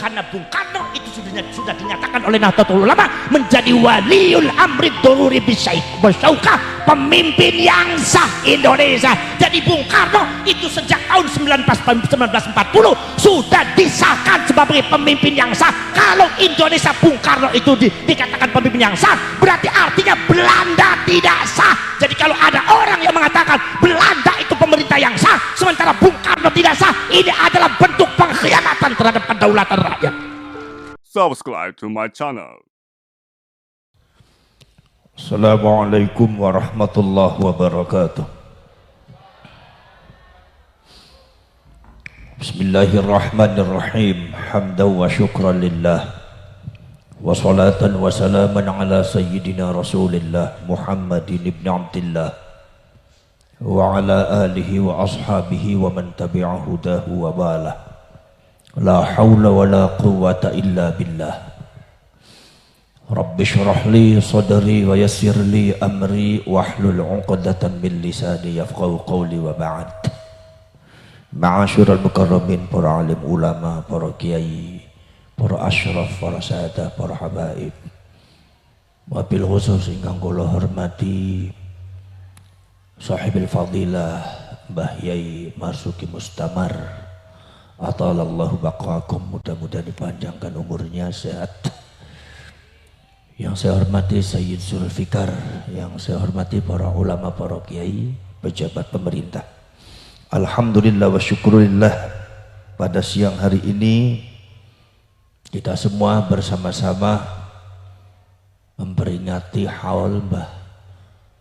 karena Bung Karno itu sudah dinyatakan oleh Nahdlatul Ulama menjadi waliul amri doruri bisyauka, pemimpin yang sah Indonesia. Jadi Bung Karno itu sejak tahun 1940 sudah disahkan sebagai pemimpin yang sah. Kalau Indonesia Bung Karno itu dikatakan pemimpin yang sah, berarti artinya Belanda tidak sah. Jadi kalau ada orang yang mengatakan Belanda itu pemerintah yang sah sementara Bung Karno tidak sah, ini adalah bentuk pengkhianatan terhadap kedaulatan rakyat. Subscribe to my channel. Assalamualaikum warahmatullahi wabarakatuh. Bismillahirrahmanirrahim. Hamdan wa syukran lillah, wa salatan wa salaman ala sayyidina Rasulillah Muhammadin ibn Abdillah wa ala alihi wa ashabihi wa man tabi'a hudahu wa balah. La hawla wa la quwwata illa billah. Rabbi syrah li sadri wa yassir li amri wahlul 'uqdatan min lisani yafqahu qawli wa ba'd. Ma'asyiral mukarramin, para alim ulama, para kiai, para asyraf, para sahadah, para habaib. Wabil khusus ingkang kula hormati sahibil fadilah Mbah Yai Marzuki Mustamar, atalallahu baqaakum, mudah-mudahan dipanjangkan umurnya, sehat. Yang saya hormati Sayyid Zulfikar, yang saya hormati para ulama, para kiai, pejabat pemerintah. Alhamdulillah wa syukurillah, pada siang hari ini kita semua bersama-sama memperingati haul Mbah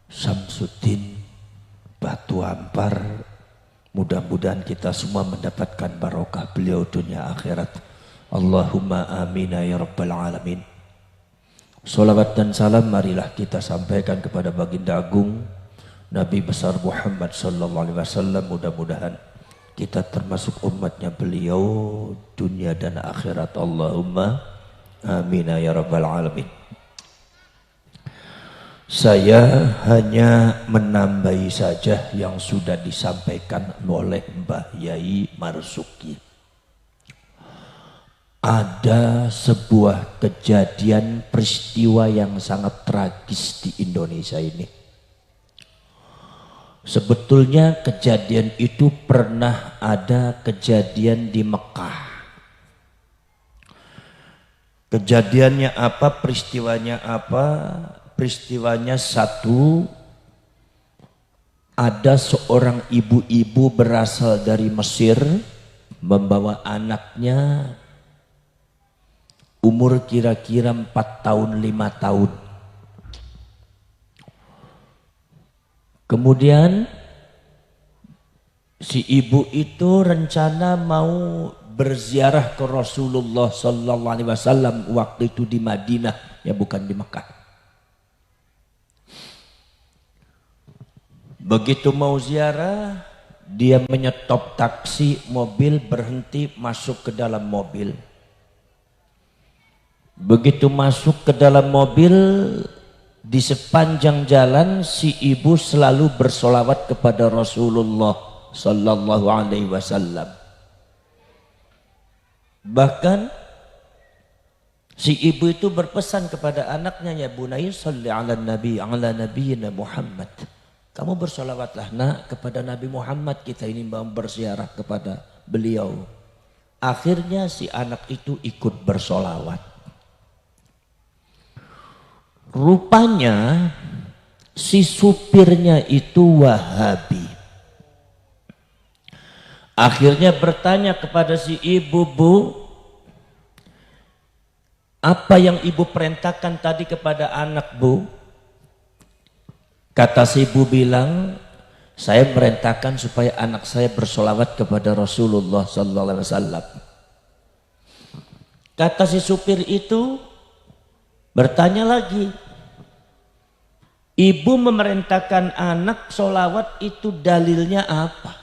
Samsuddin Batu Ampar. Mudah-mudahan kita semua mendapatkan barokah beliau dunia akhirat. Allahumma amin ya rabbal alamin. Salawat dan salam marilah kita sampaikan kepada baginda agung Nabi besar Muhammad sallallahu alaihi wasallam. Mudah-mudahan kita termasuk umatnya beliau dunia dan akhirat. Allahumma amin ya rabbal alamin. Saya hanya menambahi saja yang sudah disampaikan oleh Mbah Yai Marzuki. Ada sebuah kejadian peristiwa yang sangat tragis di Indonesia ini. Sebetulnya kejadian itu pernah ada kejadian di Mekah. Kejadiannya apa? Peristiwanya apa? Peristiwanya satu, ada seorang ibu-ibu berasal dari Mesir membawa anaknya umur kira-kira 4 tahun 5 tahun. Kemudian si ibu itu rencana mau berziarah ke Rasulullah sallallahu alaihi wasallam waktu itu di Madinah, ya bukan di Mekah. Begitu mau ziarah, dia menyetop taksi, mobil berhenti, masuk ke dalam mobil. Begitu masuk ke dalam mobil, di sepanjang jalan si ibu selalu bersolawat kepada Rasulullah sallallahu alaihi wasallam. Bahkan si ibu itu berpesan kepada anaknya, ya bunayya shalli ala nabiyyina Muhammad. Kamu bersolawatlah nak kepada Nabi Muhammad, kita ini mau berziarah kepada beliau. Akhirnya si anak itu ikut bersolawat. Rupanya si supirnya itu Wahabi. Akhirnya bertanya kepada si ibu, Bu, apa yang ibu perintahkan tadi kepada anak, Bu? Kata si ibu bilang, saya merintahkan supaya anak saya bersolawat kepada Rasulullah sallallahu alaihi wasallam. Kata si supir itu bertanya lagi, ibu memerintahkan anak solawat itu dalilnya apa?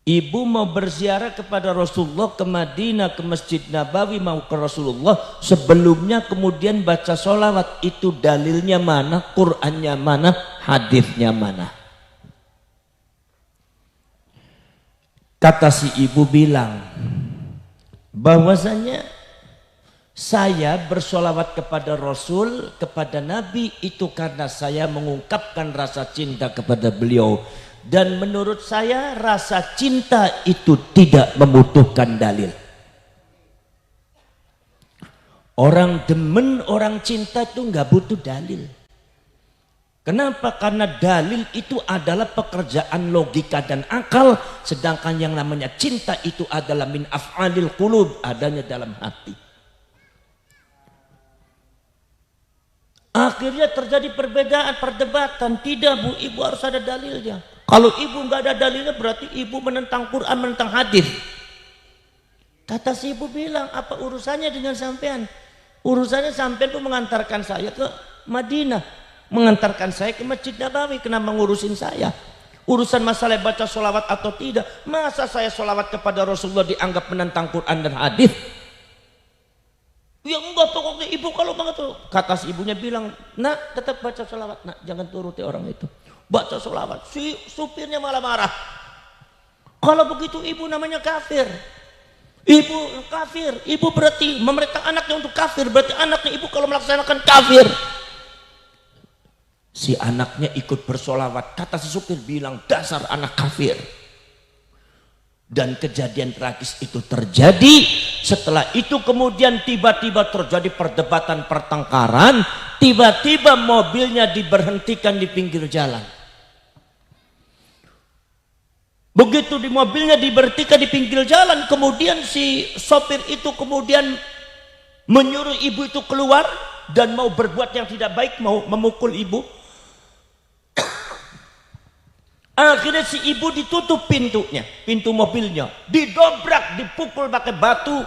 Ibu mau berziarah kepada Rasulullah ke Madinah, ke Masjid Nabawi, mau ke Rasulullah. Sebelumnya kemudian baca solawat, itu dalilnya mana? Qurannya mana? Hadisnya mana? Kata si ibu bilang, bahwasanya saya bersolawat kepada Rasul, kepada Nabi itu karena saya mengungkapkan rasa cinta kepada beliau. Dan menurut saya rasa cinta itu tidak membutuhkan dalil. Orang demen, orang cinta itu nggak butuh dalil. Kenapa? Karena dalil itu adalah pekerjaan logika dan akal, sedangkan yang namanya cinta itu adalah min af'alil qulub, adanya dalam hati. Akhirnya terjadi perbedaan, perdebatan. Tidak bu, ibu harus ada dalilnya. Kalau ibu nggak ada dalilnya berarti ibu menentang Quran, menentang hadis. Kata si ibu bilang, apa urusannya dengan sampean? Urusannya sampean tuh mengantarkan saya ke Madinah, mengantarkan saya ke Masjid Nabawi. Kenapa ngurusin saya? Urusan masalah baca sholawat atau tidak. Masa saya sholawat kepada Rasulullah dianggap menentang Quran dan hadis? Ya enggak, pokoknya ibu kalau banget tuh. Kata si ibunya bilang, nak tetap baca sholawat, nak jangan turuti orang itu. Baca sholawat, si supirnya malah marah. Kalau begitu ibu namanya kafir. Ibu kafir, ibu berarti memerintah anaknya untuk kafir. Berarti anaknya ibu kalau melaksanakan kafir. Si anaknya ikut bersolawat. Kata si supir bilang, dasar anak kafir. Dan kejadian tragis itu terjadi. Setelah itu kemudian tiba-tiba terjadi perdebatan, pertengkaran. Tiba-tiba mobilnya diberhentikan di pinggir jalan. Begitu di mobilnya diberhentikan di pinggir jalan, kemudian si sopir itu kemudian menyuruh ibu itu keluar dan mau berbuat yang tidak baik, mau memukul ibu. Akhirnya si ibu ditutup pintunya, pintu mobilnya, didobrak, dipukul pakai batu,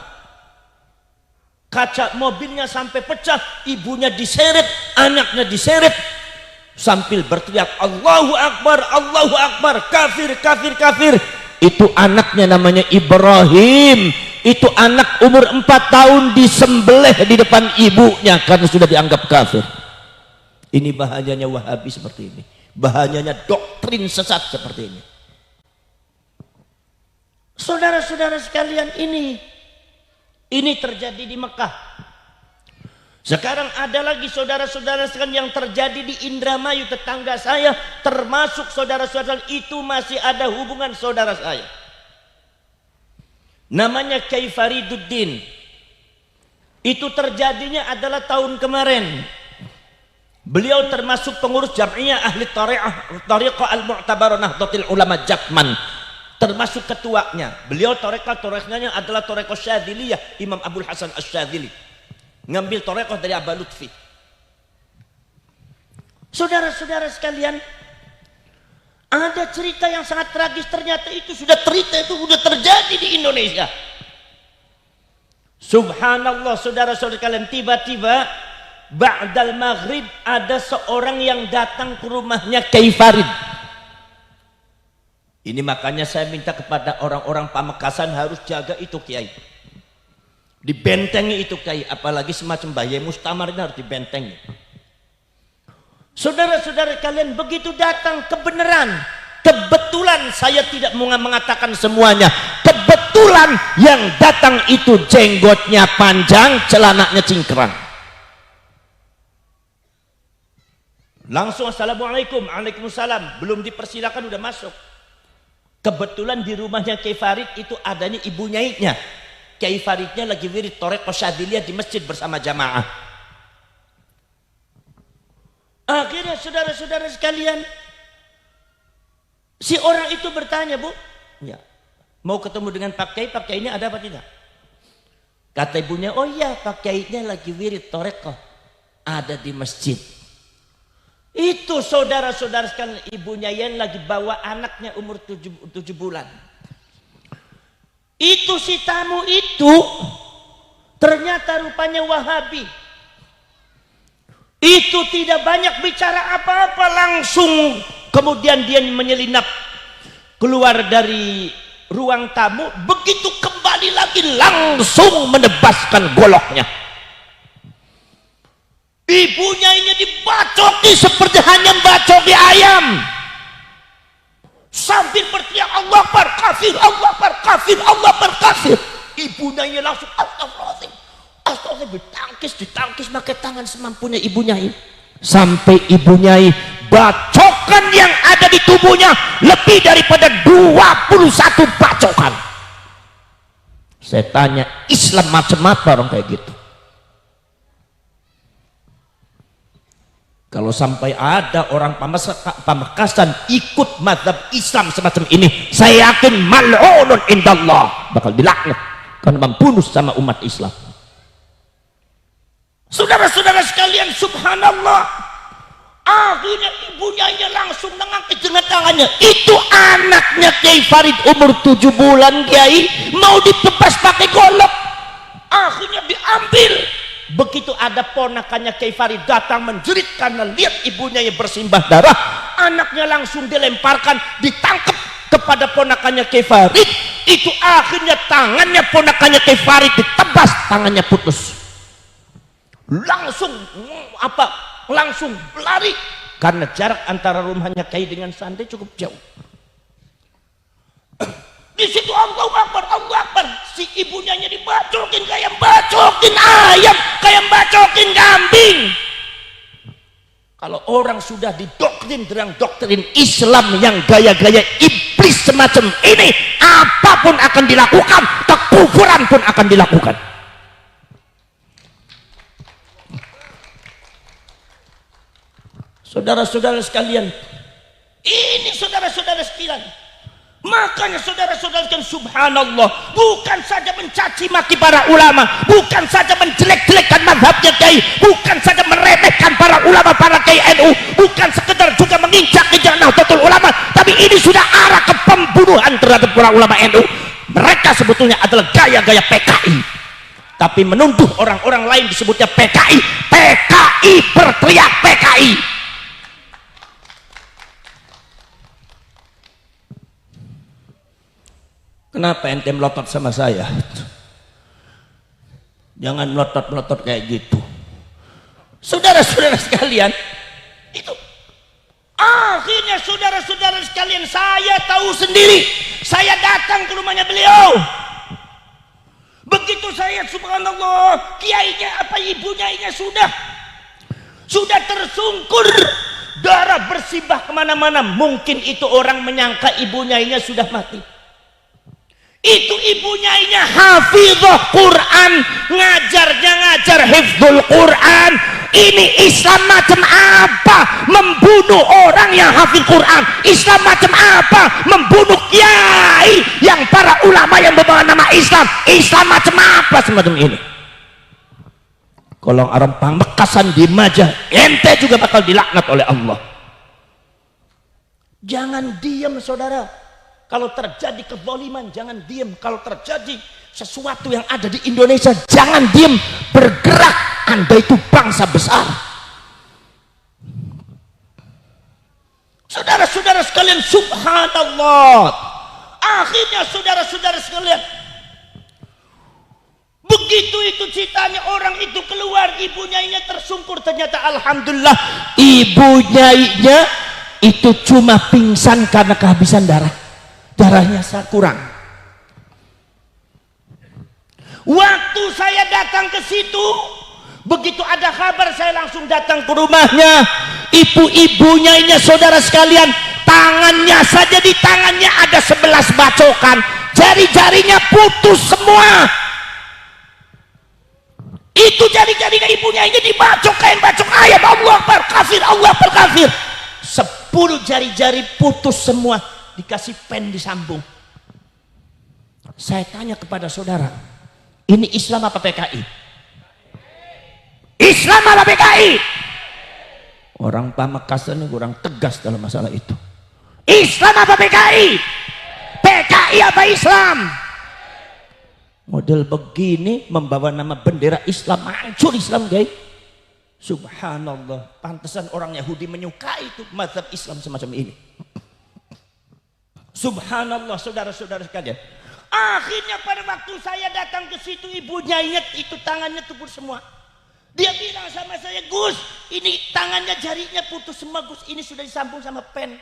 kaca mobilnya sampai pecah, ibunya diseret, anaknya diseret, sambil berteriak Allahu Akbar, Allahu Akbar, kafir, kafir, kafir. Itu anaknya namanya Ibrahim. Itu anak umur 4 tahun disembelih di depan ibunya karena sudah dianggap kafir. Ini bahayanya Wahabi seperti ini. Bahayanya doktrin sesat seperti ini. Saudara-saudara sekalian, ini terjadi di Mekah. Sekarang ada lagi saudara-saudara sekalian yang terjadi di Indramayu, tetangga saya, termasuk saudara-saudara itu masih ada hubungan saudara saya. Namanya Kyai Fariduddin. Itu terjadinya adalah tahun kemarin. Beliau termasuk pengurus Jam'iyah Ahli Tariqah Al-Mu'tabarah Nahdlatul Ulama Jatman, termasuk ketuanya. Beliau tarekat-tarekatnya adalah tarekat Syadziliyah, Imam Abdul Hasan Asy-Syadzili, ngambil tarekat dari Aba Lutfi. Saudara-saudara sekalian, ada cerita yang sangat tragis. Ternyata itu sudah terjadi di Indonesia. Subhanallah, saudara-saudara sekalian, tiba-tiba ba'dal maghrib ada seorang yang datang ke rumahnya Kyai Farid. Ini makanya saya minta kepada orang-orang Pamekasan harus jaga itu kiai. Dibentengi itu kiai, apalagi semacam Baye Mustamar ini harus dibentengi. Saudara-saudara kalian, begitu datang kebenaran, kebetulan saya tidak mau mengatakan semuanya. Kebetulan yang datang itu jenggotnya panjang, celananya cingkrang. Langsung assalamualaikum, waalaikumsalam, belum dipersilakan udah masuk. Kebetulan di rumahnya Kyai Farid itu adanya ibu nyaiknya. Kyai Faridnya lagi wirid Thariqah Syadziliyah di masjid bersama jamaah. Akhirnya saudara-saudara sekalian, si orang itu bertanya, Bu, ya, mau ketemu dengan Pak Kyai ini ada apa tidak? Kata ibunya, oh iya, Pak Kyainya lagi wirid Thariqah, ada di masjid. Itu saudara-saudara sekalian, ibunya yang lagi bawa anaknya umur 7 bulan. Itu si tamu itu ternyata rupanya Wahabi. Itu tidak banyak bicara apa-apa, langsung kemudian dia menyelinap keluar dari ruang tamu. Begitu kembali lagi langsung menebaskan goloknya. Ibunya ini dibacoki seperti hanya membacoki ayam. Sambil berteriak Allah Akbar kafir, Allah Akbar kafir, Allah Akbar kafir. Ibu Ibunya langsung astagfirullahaladzim, astagfirullahaladzim, ditangkis pakai tangan semampunya Ibu Nyai. Sampai Ibu Nyai bacokan yang ada di tubuhnya lebih daripada 21 bacokan. Saya tanya, Islam macam apa orang kayak gitu? Kalau sampai ada orang Pamekasan ikut mazhab Islam semacam ini, saya yakin mal'unun indallah, bakal dilaknat karena membunuh sama umat Islam. Saudara-saudara sekalian, subhanallah, akhirnya ibunya langsung mengangkat dengan tangannya. Itu anaknya Kiai Farid umur 7 bulan, Kiai, mau ditebas pakai golok, akhirnya diambil. Begitu ada ponakannya Kiai Farid datang menjerit karena lihat ibunya yang bersimbah darah, anaknya langsung dilemparkan, ditangkap kepada ponakannya Kiai Farid. Itu akhirnya tangannya ponakannya Kiai Farid ditebas, tangannya putus. Langsung lari karena jarak antara rumahnya Kiai dengan Sante cukup jauh. Di situ Allahu Akbar, si ibunya dibacokin kayak bacokin ayam, kayak bacokin kambing. Kalau orang sudah didoktrin dengan doktrin Islam yang gaya-gaya iblis semacam ini, apapun akan dilakukan, kekufuran pun akan dilakukan. Saudara-saudara sekalian, ini saudara-saudara sekalian, makanya saudara-saudara sekalian, subhanallah, bukan saja mencaci maki para ulama, bukan saja menjelek-jelekkan mazhabnya Kiai, bukan saja meremehkan para ulama, para Kiai NU, bukan sekedar juga menginjak-injak Nahdlatul Ulama, tapi ini sudah arah ke pembunuhan terhadap para ulama NU. Mereka sebetulnya adalah gaya-gaya PKI, tapi menuduh orang-orang lain disebutnya PKI. PKI berteriak PKI. Kenapa ente melotot sama saya? Jangan melotot-melotot kayak gitu. Saudara-saudara sekalian, itu akhirnya saudara-saudara sekalian, saya tahu sendiri. Saya datang ke rumahnya beliau. Begitu saya, subhanallah, kiainya apa ibunya sudah tersungkur, darah bersimbah kemana-mana. Mungkin itu orang menyangka ibunya sudah mati. Itu ibunya hafizah Quran, ngajarnya ngajar hifdzul Quran. Ini Islam macam apa membunuh orang yang hafid Quran? Islam macam apa membunuh kiai yang para ulama yang membawa nama Islam? Islam macam apa semacam ini? Kalau orang Pamekasan di Majah, ente juga bakal dilaknat oleh Allah. Jangan diam, saudara. Kalau terjadi kezaliman, jangan diam. Kalau terjadi sesuatu yang ada di Indonesia, jangan diam, bergerak. Anda itu bangsa besar. Saudara-saudara sekalian, subhanallah, akhirnya saudara-saudara sekalian, begitu itu ceritanya, orang itu keluar, ibunya tersungkur. Ternyata alhamdulillah ibunya itu cuma pingsan karena kehabisan darahnya kurang. Waktu saya datang ke situ, begitu ada kabar, saya langsung datang ke rumahnya. Ibu-ibunya saudara sekalian, tangannya saja, di tangannya ada 11 bacokan, jari-jarinya putus semua. Itu jari-jarinya ibunya dibacok kayak bacok ayam. Allah Akbar kafir, Allah Akbar kafir. 10 jari-jari putus semua, dikasih pen disambung. Saya tanya kepada saudara, ini Islam apa PKI? Islam apa PKI? Orang Pamekasan ini kurang tegas dalam masalah itu. Islam apa PKI? PKI apa Islam? Model begini membawa nama bendera Islam, hancur Islam, guys. Subhanallah, pantesan orang Yahudi menyukai itu mazhab Islam semacam ini. Subhanallah, saudara-saudara sekalian. Akhirnya pada waktu saya datang ke situ, ibunya itu tangannya tubur semua. Dia bilang sama saya, Gus, ini tangannya, jarinya putus semua, Gus. Ini sudah disambung sama pen.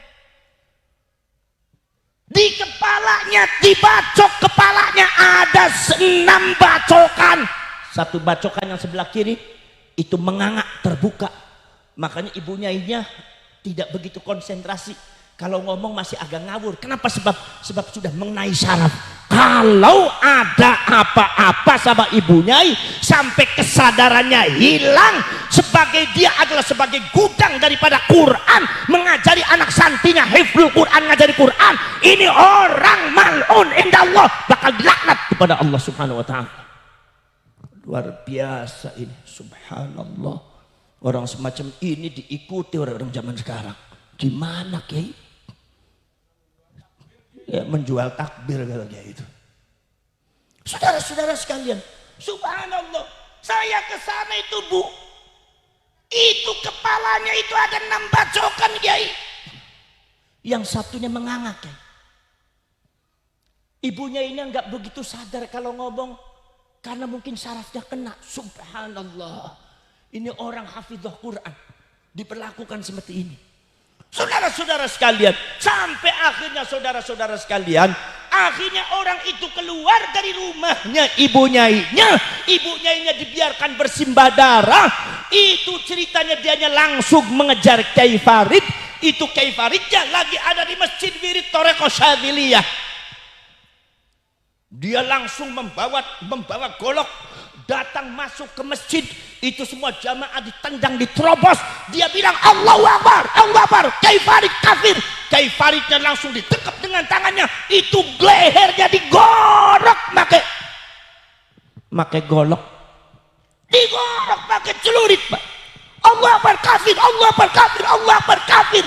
Di kepalanya, dibacok kepalanya ada 6 bacokan. Satu bacokan yang sebelah kiri itu menganga terbuka. Makanya ibunya tidak begitu konsentrasi. Kalau ngomong masih agak ngawur. Kenapa? Sebab sudah mengenai saraf. Kalau ada apa-apa sama ibunya sampai kesadarannya hilang, sebagai dia adalah sebagai gudang daripada Quran, mengajari anak santrinya hifdzul Quran, ngajari Quran, ini orang mal'un indallah, bakal dilaknat kepada Allah Subhanahu wa taala. Luar biasa ini, subhanallah. Orang semacam ini diikuti orang-orang zaman sekarang. Gimana Kiai? Ya, menjual takbir kalau kayak itu. Saudara-saudara sekalian, subhanallah, saya ke sana itu Bu, itu kepalanya itu ada 6 bacokan Kiai. Yang satunya menganga Kiai. Ibunya ini enggak begitu sadar kalau ngomong karena mungkin sarafnya kena. Subhanallah, ini orang hafizah Quran diperlakukan seperti ini. Saudara-saudara sekalian, sampai akhirnya saudara-saudara sekalian, akhirnya orang itu keluar dari rumahnya ibunya dibiarkan bersimbah darah. Itu ceritanya dianya langsung mengejar Kiai Farid. Itu Kiai Faridnya lagi ada di Masjid Wirid Thariqah Syadziliyah. Dia langsung membawa golok, datang masuk ke masjid. Itu semua jamaah ditendang, diterobos. Dia bilang Allahu Akbar, Allahu Akbar, Kiai Farid kafir. Kiai Faridnya langsung ditekap dengan tangannya. Itu lehernya digorok pakai golok, digorok pakai celurit Pak. Allahu Akbar kafir, Allahu Akbar kafir, Allahu Akbar kafir.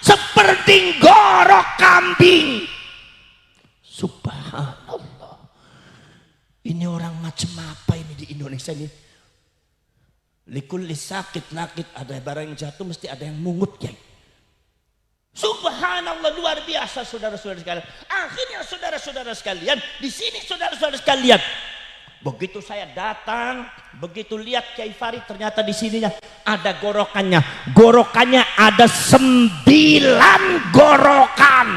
Seperti gorok kambing. Subhanallah. Ini orang macam apa ini di Indonesia ini? Likulli sakit lakit, ada barang yang jatuh mesti ada yang mungut Kiai. Subhanallah, luar biasa saudara-saudara sekalian. Akhirnya saudara-saudara sekalian, di sini saudara-saudara sekalian, begitu saya datang, begitu lihat Kiai Farid, ternyata di sininya ada gorokannya. Gorokannya ada 9 gorokan.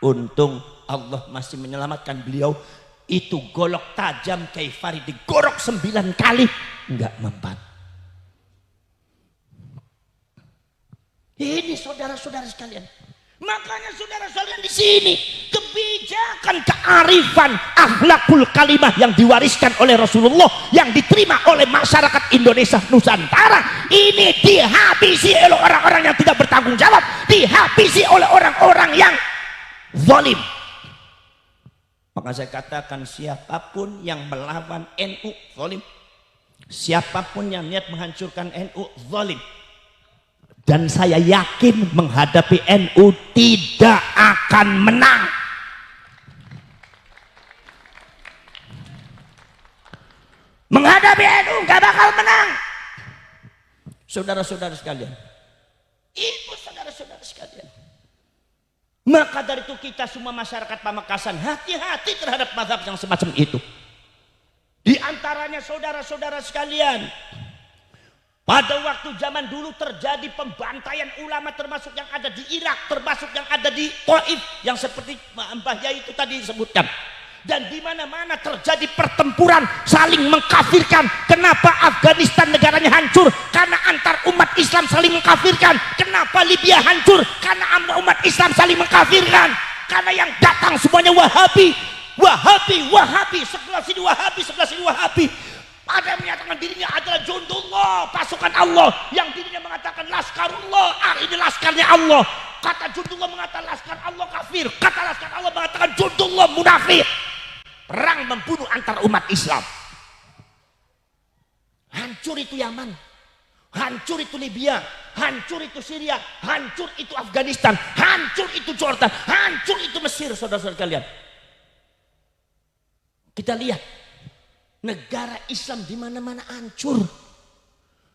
Untung Allah masih menyelamatkan beliau. Itu golok tajam Kiai Farid digorok 9 kali, enggak mempan. Ini saudara-saudara sekalian. Makanya saudara-saudara di sini kebijakan, kearifan, akhlakul kalimah yang diwariskan oleh Rasulullah, yang diterima oleh masyarakat Indonesia Nusantara, ini dihabisi oleh orang-orang yang tidak bertanggung jawab, dihabisi oleh orang-orang yang zalim. Maka saya katakan, siapapun yang melawan NU zalim, siapapun yang niat menghancurkan NU zalim. Dan saya yakin menghadapi NU tidak akan menang. Menghadapi NU gak bakal menang. Saudara-saudara sekalian, ibu saudara-saudara sekalian, maka dari itu kita semua masyarakat Pamekasan hati-hati terhadap mazhab yang semacam itu. Di antaranya saudara-saudara sekalian, pada waktu zaman dulu terjadi pembantaian ulama, termasuk yang ada di Irak, termasuk yang ada di Taif, yang seperti Mbah Yai itu tadi disebutkan. Dan di mana-mana terjadi pertempuran saling mengkafirkan. Kenapa Afghanistan negaranya hancur? Karena antar umat Islam saling mengkafirkan. Kenapa Libya hancur? Karena umat Islam saling mengkafirkan. Karena yang datang semuanya Wahabi, Wahabi, Wahabi, sebelah sini Wahabi, sebelah sini Wahabi. Ada yang menyatakan dirinya adalah jundullah, pasukan Allah, yang dirinya mengatakan laskarullah, ini laskarnya Allah. Kata jundullah mengatakan laskar Allah kafir, kata laskar Allah mengatakan jundullah munafik. Perang membunuh antar umat Islam. Hancur itu Yaman, hancur itu Libya, hancur itu Syria, hancur itu Afghanistan, hancur itu Jordan, hancur itu Mesir. Saudara-saudara kalian, kita lihat negara Islam di mana-mana hancur.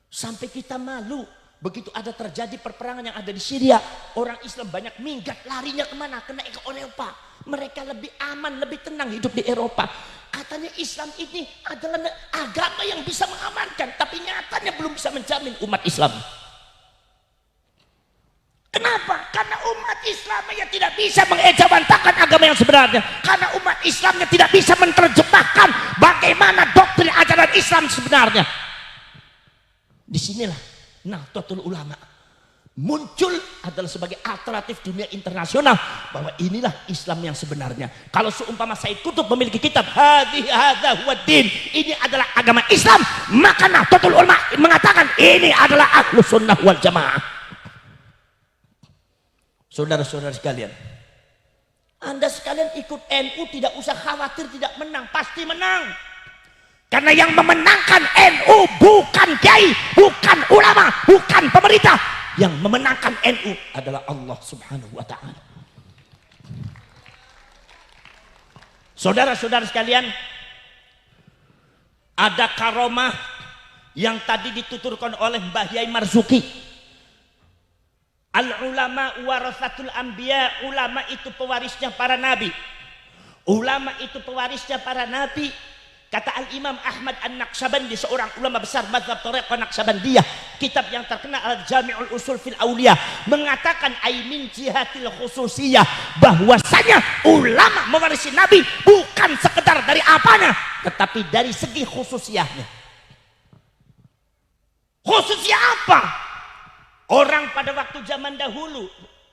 Sampai kita malu. Begitu ada terjadi perperangan yang ada di Syria, orang Islam banyak minggat, larinya kemana? Kena ke Eropa. Mereka lebih aman, lebih tenang hidup di Eropa. Katanya Islam ini adalah agama yang bisa mengamankan, tapi nyatanya belum bisa menjamin umat Islam. Kenapa? Karena umat Islamnya tidak bisa mengejawantakan agama yang sebenarnya, karena umat Islamnya tidak bisa menerjemahkan bagaimana doktrin ajaran Islam sebenarnya. Disinilah Nahdlatul Ulama muncul adalah sebagai alternatif dunia internasional bahwa inilah Islam yang sebenarnya. Kalau seumpama Said Qutb memiliki kitab hadza huwa din, ini adalah agama Islam, maka Nahdlatul Ulama mengatakan ini adalah Ahlus Sunnah wal Jamaah. Saudara-saudara sekalian, Anda sekalian ikut NU tidak usah khawatir tidak menang, pasti menang. Karena yang memenangkan NU bukan kiai, bukan ulama, bukan pemerintah. Yang memenangkan NU adalah Allah Subhanahu wa ta'ala. Saudara-saudara sekalian, ada karomah yang tadi dituturkan oleh Mbah Yai Marzuki. Al-ulama warasatul anbiya, ulama itu pewarisnya para nabi. Ulama itu pewarisnya para nabi. Kata Al-Imam Ahmad An-Naqsyabandi, seorang ulama besar mazhab Thariqah Naqsyabandiyah, kitab yang terkenal Al-Jami'ul Usul fil Awliya, mengatakan aimin jihatil khususiyah, bahwasanya ulama mewarisi Nabi bukan sekedar dari apanya, tetapi dari segi khususiyahnya. Khususnya apa? Orang pada waktu zaman dahulu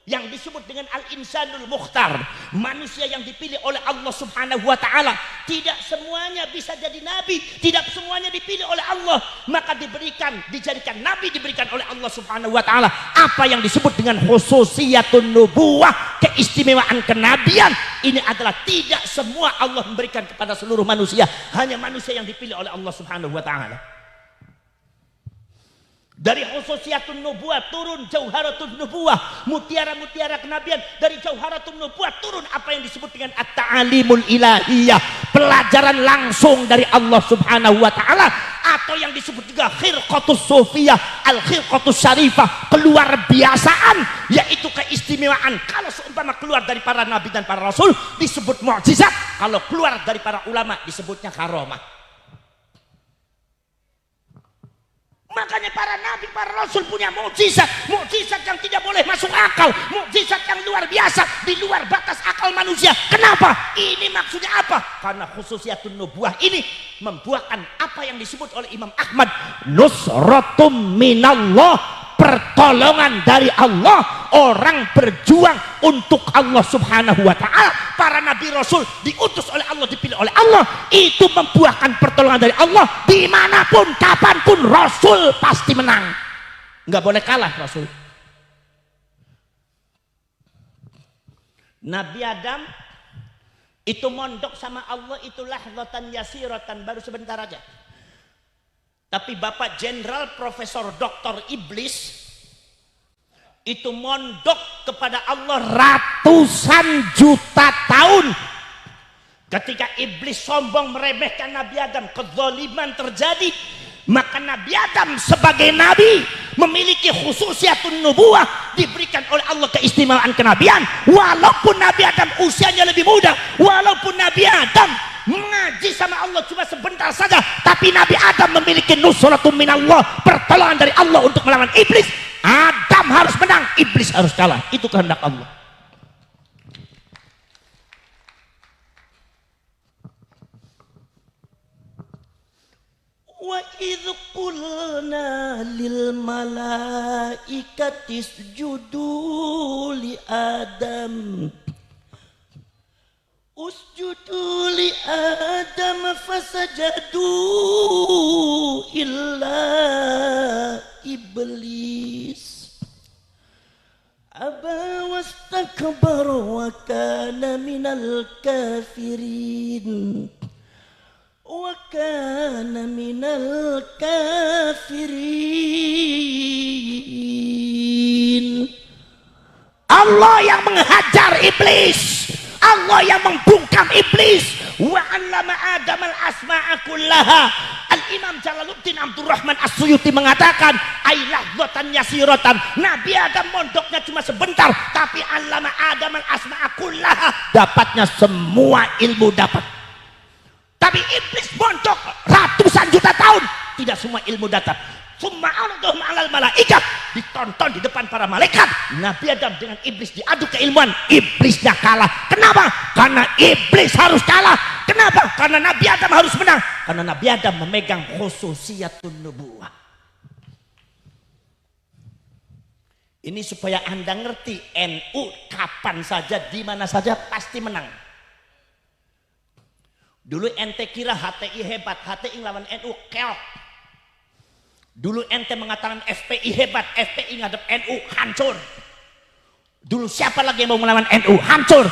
yang disebut dengan al-insanul mukhtar, manusia yang dipilih oleh Allah Subhanahu wa ta'ala, tidak semuanya bisa jadi nabi, tidak semuanya dipilih oleh Allah, maka dijadikan nabi, diberikan oleh Allah Subhanahu wa ta'ala apa yang disebut dengan khususiyatun nubuwah, keistimewaan kenabian. Ini adalah tidak semua Allah memberikan kepada seluruh manusia, hanya manusia yang dipilih oleh Allah Subhanahu wa ta'ala. Dari khususiyatun nubuwah turun jauharatun nubuwah, mutiara-mutiara kenabian. Dari jauharatun nubuwah turun apa yang disebut dengan at-ta'alimul ilahiyah, pelajaran langsung dari Allah Subhanahu wa ta'ala, atau yang disebut juga khirqatus sufiyah, al-khirqatus syarifah, keluar biasaan, yaitu keistimewaan. Kalau seumpama keluar dari para nabi dan para rasul disebut mukjizat, kalau keluar dari para ulama disebutnya karomah. Makanya para nabi, para rasul punya mukjizat, mukjizat yang tidak boleh masuk akal, mukjizat yang luar biasa, di luar batas akal manusia. Kenapa? Ini maksudnya apa? Karena khususiyatun nubuwah ini membuahkan apa yang disebut oleh Imam Ahmad, nusratum minallah, pertolongan dari Allah. Orang berjuang untuk Allah Subhanahu wa ta'ala. Para nabi rasul diutus oleh Allah, dipilih oleh Allah, itu membuahkan pertolongan dari Allah. Dimanapun, kapanpun, rasul pasti menang, nggak boleh kalah rasul. Nabi Adam itu mondok sama Allah itu lahdatan yasiratan, baru sebentar aja. Tapi Bapak Jenderal Profesor Dr. Iblis itu mondok kepada Allah ratusan juta tahun. Ketika iblis sombong meremehkan Nabi Adam, kezaliman terjadi, maka Nabi Adam sebagai nabi memiliki khususiyatun nubuwah, diberikan oleh Allah keistimewaan kenabian. Walaupun Nabi Adam usianya lebih muda, walaupun Nabi Adam mengaji sama Allah cuma sebentar saja, tapi Nabi Adam memiliki nusratum minallah, pertolongan dari Allah untuk melawan iblis. Adam harus menang, iblis harus kalah. Itu kehendak Allah. Wa idh qulna lil malaikati isjudu li Adam usjudu li Adam fasajadu illa iblis aba wastakbara wa kana minal kafirin wa kana minal kafirin. Allah yang menghajar iblis, Allah yang membungkam iblis. Wa 'allama Adam al-asma'a kullaha. Al-Imam Jalaluddin Abdurrahman As-Suyuti mengatakan ailahdatan yasiratan, Nabi Adam mondoknya cuma sebentar, tapi 'allama Adam al-asma'a kullaha, dapatnya semua ilmu dapat. Tapi iblis mondok ratusan juta tahun, tidak semua ilmu dapat. Summa 'aradahum 'alal malaikat, tonton di depan para malaikat, Nabi Adam dengan iblis diadu keilmuan, iblisnya kalah. Kenapa? Karena iblis harus kalah. Kenapa? Karena Nabi Adam harus menang. Karena Nabi Adam memegang khususiyatun nubuwah. Ini supaya Anda ngerti, NU kapan saja, di mana saja pasti menang. Dulu ente kira HTI hebat, HTI ngelawan NU keok. Dulu ente mengatakan FPI hebat, FPI ngadep NU hancur. Dulu siapa lagi yang mau melawan NU? Hancur.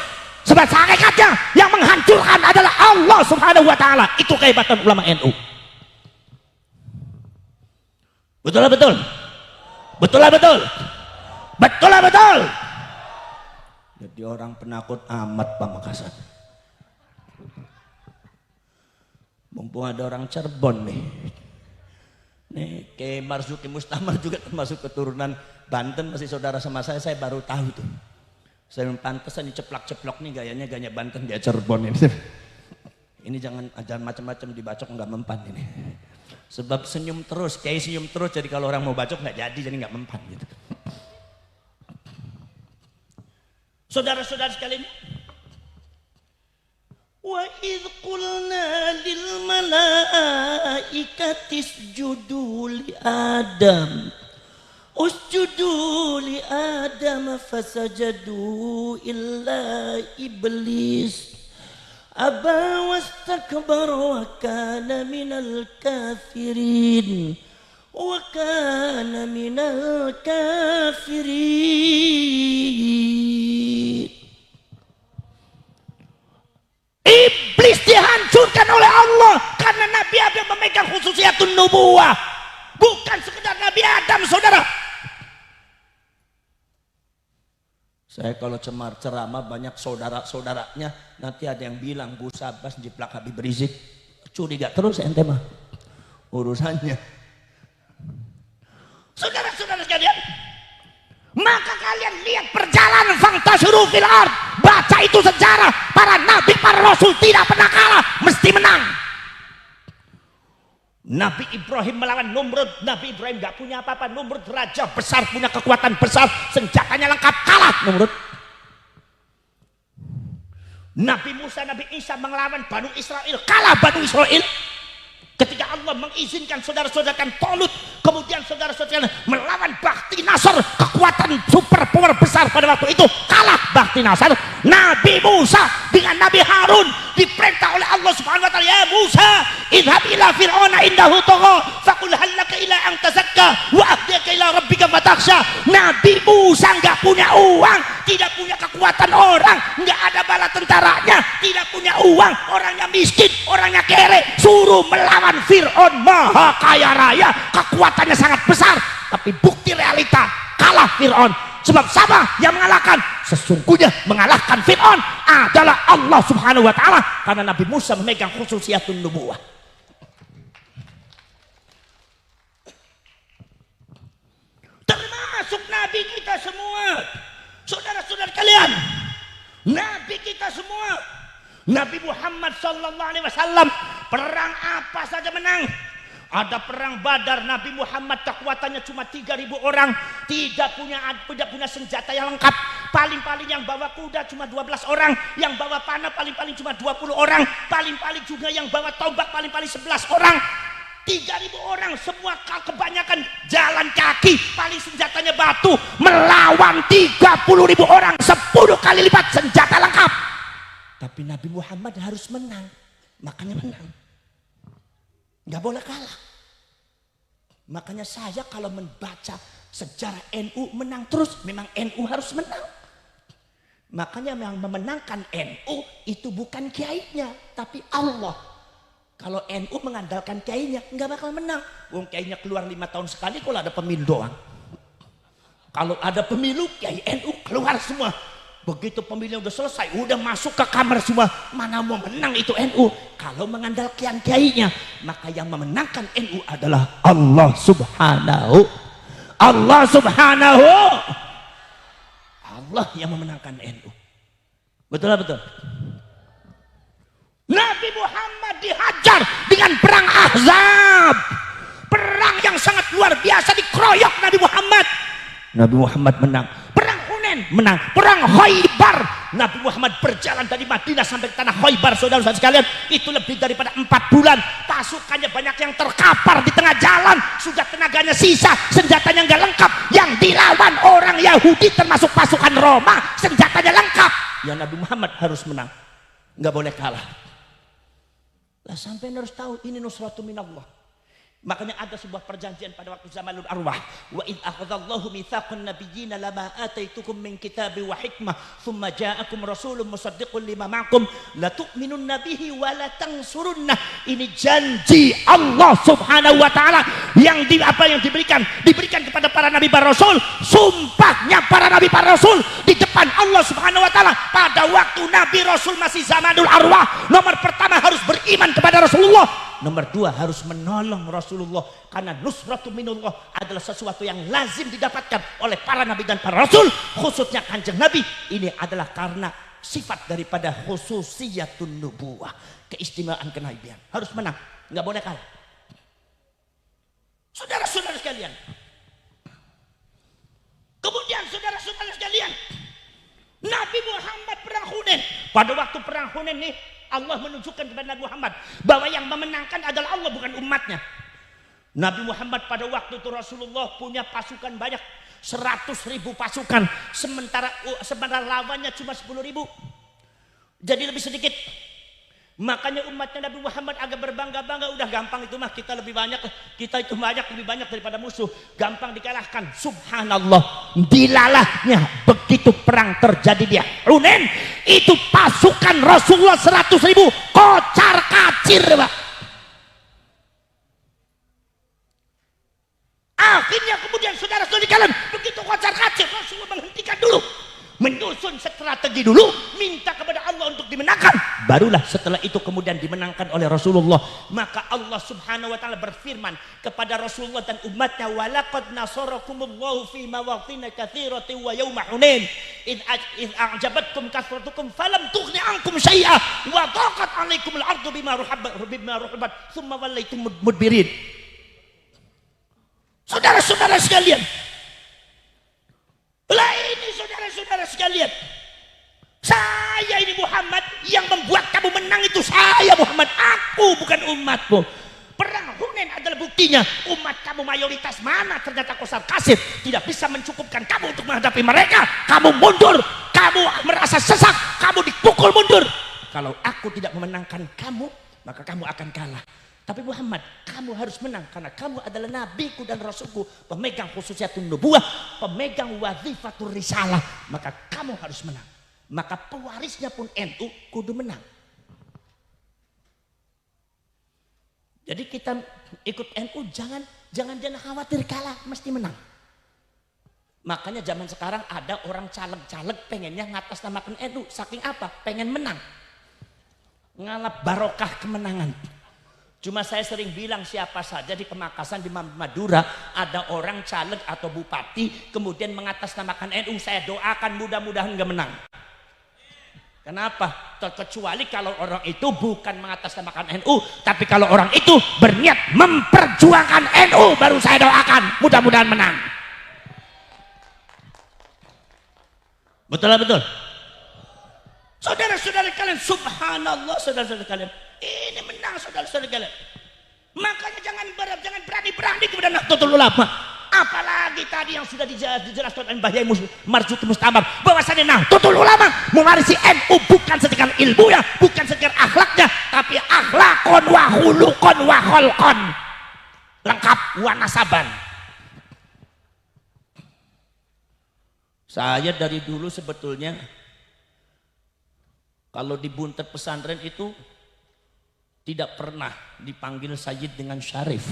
Sebab hakikatnya yang menghancurkan adalah Allah Subhanahu wa taala. Itu kehebatan ulama NU. Betul lah betul. Betul lah betul. Betul lah betul. Jadi orang penakut amat Pamekasan. Mumpung ada orang Cirebon nih. Nih, Kiai Marzuki Mustamar juga termasuk keturunan Banten, masih saudara sama saya baru tahu tuh. Saya pantesan diceplak-ceplok nih gayanya gaya Banten, gaya Cirebon ini. Ini jangan macam-macam dibacok nggak mempan ini. Sebab senyum terus, Kiai senyum terus, jadi kalau orang mau bacok nggak jadi nggak mempan gitu. Saudara-saudara sekalian, wa idh qulna lil malaikati isjudu li Adam usjudu li Adam fasajadu illa iblis aba wastakbara wa kana minal kafirin wa kana minal kafirin. Iblis dihancurkan oleh Allah karena Nabi Adam memegang khususiyatun nubuwah. Bukan sekedar Nabi Adam, saudara. Saya kalau ceramah banyak saudara-saudaranya, nanti ada yang bilang Bu Sabas jiplak Habib Rizik. Curiga terus ente mah urusannya. Saudara-saudara sekalian, maka kalian lihat perjalanan fantasiru fil ard. Baca itu sejarah, para nabi, para rasul tidak pernah kalah, mesti menang. Nabi Ibrahim melawan Numrud, Nabi Ibrahim gak punya apa-apa, Numrud raja besar, punya kekuatan besar, senjatanya lengkap, kalah Numrud. Nabi Musa, Nabi Isa melawan Banu Israel, kalah Banu Israel. Ketika Allah mengizinkan saudara-saudara Tolut, kemudian saudara-saudara melawan Bakti Nasr, kekuatan super power besar pada waktu itu, kalah Bakti Nasr. Nabi Musa dengan Nabi Harun diperintah oleh Allah Subhanahu wa taala, ya Musa, idhab ila fir'auna indahu tagha faqul hal laka ila an tazakka wa ahdika ila rabbika fatakhsha. Nabi Musa enggak punya uang, tidak punya kekuatan orang, enggak ada bala tentaranya, tidak punya uang, orangnya miskin, orangnya kere, suruh melawan Fir'aun maha kaya raya, kekuatannya sangat besar, tapi bukti realita kalah Fir'aun. Sebab siapa yang mengalahkan? Sesungguhnya mengalahkan Fir'aun adalah Allah Subhanahu wa taala, karena Nabi Musa memegang khususiyatun nubuwah. Termasuk Nabi kita semua, saudara-saudara kalian, Nabi kita semua, Nabi Muhammad sallallahu alaihi wasallam, perang apa saja menang. Ada perang Badar, Nabi Muhammad kekuatannya cuma 3.000 orang, tidak punya senjata yang lengkap. Paling-paling yang bawa kuda cuma 12 orang, yang bawa panah paling-paling cuma 20 orang, paling-paling juga yang bawa tombak paling-paling 11 orang. 3.000 orang semua kebanyakan jalan kaki, paling senjatanya batu, melawan 30.000 orang, 10 kali lipat senjata lengkap. Tapi Nabi Muhammad harus menang, makanya menang. Nggak boleh kalah. Makanya saya kalau membaca sejarah NU menang terus, memang NU harus menang. Makanya yang memenangkan NU itu bukan kiainya, tapi Allah. Kalau NU mengandalkan kiainya, nggak bakal menang. Wong kiainya keluar 5 tahun sekali kalau ada pemilu doang. Kalau ada pemilu, kiai NU keluar semua. Begitu pemilu udah selesai, udah masuk ke kamar semua, mana mau menang itu NU. Kalau mengandalkan kiainya, maka yang memenangkan NU adalah Allah Subhanahu. Allah Subhanahu. Allah yang memenangkan NU. Betul lah betul. Nabi Muhammad dihajar dengan perang Ahzab, perang yang sangat luar biasa, dikeroyok Nabi Muhammad. Nabi Muhammad menang. Perang Hunain menang. Perang Khaybar, Nabi Muhammad berjalan dari Madinah sampai ke tanah Khaybar, saudara-saudara sekalian, itu lebih daripada 4 bulan. Pasukannya banyak yang terkapar di tengah jalan, sudah tenaganya sisa, senjatanya nggak lengkap. Yang dilawan orang Yahudi termasuk pasukan Roma, senjatanya lengkap. Ya Nabi Muhammad harus menang, nggak boleh kalah. Lah sampai harus tahu ini nusratu minallah. Makanya ada sebuah perjanjian pada waktu zamanul arwah. Wa id akhadallahu mitsaqan nabiyyin lama ataitukum min kitabi wa hikmah thumma ja'akum rasulun musaddiqun lima ma'akum la tu'minunna bihi wa la tansurunnah. Ini janji Allah Subhanahu wa taala yang diberikan kepada para nabi para rasul. Sumpahnya para nabi para rasul di depan Allah Subhanahu wa taala pada waktu nabi rasul masih zamanul arwah. Nomor pertama harus beriman kepada Rasulullah. Nomor 2 harus menolong Rasulullah, karena nusratu minullah adalah sesuatu yang lazim didapatkan oleh para nabi dan para rasul, khususnya kanjeng Nabi. Ini adalah karena sifat daripada khususiyatun nubuwah, keistimewaan kenabian. Harus menang, nggak boleh kalah. Saudara-saudara sekalian, kemudian saudara-saudara sekalian, Nabi Muhammad perang Hunain. Pada waktu perang Hunain nih, Allah menunjukkan kepada Nabi Muhammad bahwa yang memenangkan adalah Allah, bukan umatnya. Nabi Muhammad pada waktu itu Rasulullah punya pasukan banyak, 100.000 pasukan, sementara lawannya cuma 10.000. Jadi lebih sedikit. Makanya umatnya Nabi Muhammad agak berbangga-bangga, udah gampang itu mah, kita lebih banyak, kita itu lebih banyak daripada musuh, gampang dikalahkan. Subhanallah, dilalahnya begitu perang terjadi di Hunain, itu pasukan Rasulullah 100.000 kocar kacir, Pak. Akhirnya kemudian saudara-saudari kalian, begitu kocar kacir, Rasulullah menghentikan dulu, menyusun strategi dulu, minta kepada Allah untuk dimenangkan. Barulah setelah itu kemudian dimenangkan oleh Rasulullah. Maka Allah Subhanahu wa taala berfirman kepada Rasulullah dan umatnya, walaqad nasarakumullahu fi mawatin katsiratin wa yauma hunain id a'jabatkum kasratukum falam tughni ankum syai'a wa daqat 'alaikumul ardu bima rahabat tsumma wallaitum mudbirin. Saudara-saudara sekalian, lah ini saudara-saudara sekalian, saya ini Muhammad, yang membuat kamu menang itu saya Muhammad, aku bukan umatmu. Perang Hunain adalah buktinya. Umat kamu mayoritas mana ternyata kocar kacir, tidak bisa mencukupkan kamu untuk menghadapi mereka. Kamu mundur, kamu merasa sesak, kamu dipukul mundur. Kalau aku tidak memenangkan kamu, maka kamu akan kalah. Tapi Muhammad, kamu harus menang karena kamu adalah nabiku dan rasulku, pemegang khususiyatun nubuwah, pemegang wazifatur risalah. Maka kamu harus menang. Maka pewarisnya pun NU kudu menang. Jadi kita ikut NU jangan khawatir kalah, mesti menang. Makanya zaman sekarang ada orang caleg-caleg pengennya ngatasnamakan NU, saking apa? Pengen menang. Ngalap barokah kemenangan. Cuma saya sering bilang, siapa saja di Pemakasan, di Madura ada orang caleg atau bupati kemudian mengatasnamakan NU, saya doakan mudah-mudahan nggak menang. Kenapa? Terkecuali kalau orang itu bukan mengatasnamakan NU, tapi kalau orang itu berniat memperjuangkan NU, baru saya doakan mudah-mudahan menang. Betul betul. Saudara-saudara kalian, subhanallah, saudara-saudara kalian, ini menang saudara-saudara kalian. Makanya jangan berani-berani kepada Nahdlatul Ulama. Apalagi tadi yang sudah dijelaskan oleh Mbah Yai Marzuki Mustamar, bahwasanya Nahdlatul Ulama mewarisi NU bukan sekedar ilmunya, bukan sekedar akhlaknya, tapi akhlakon wa khuluqon wa kholqon, lengkap wa nasaban. Saya dari dulu sebetulnya kalau di Buntet pesantren itu tidak pernah dipanggil Sayyid dengan Syarif,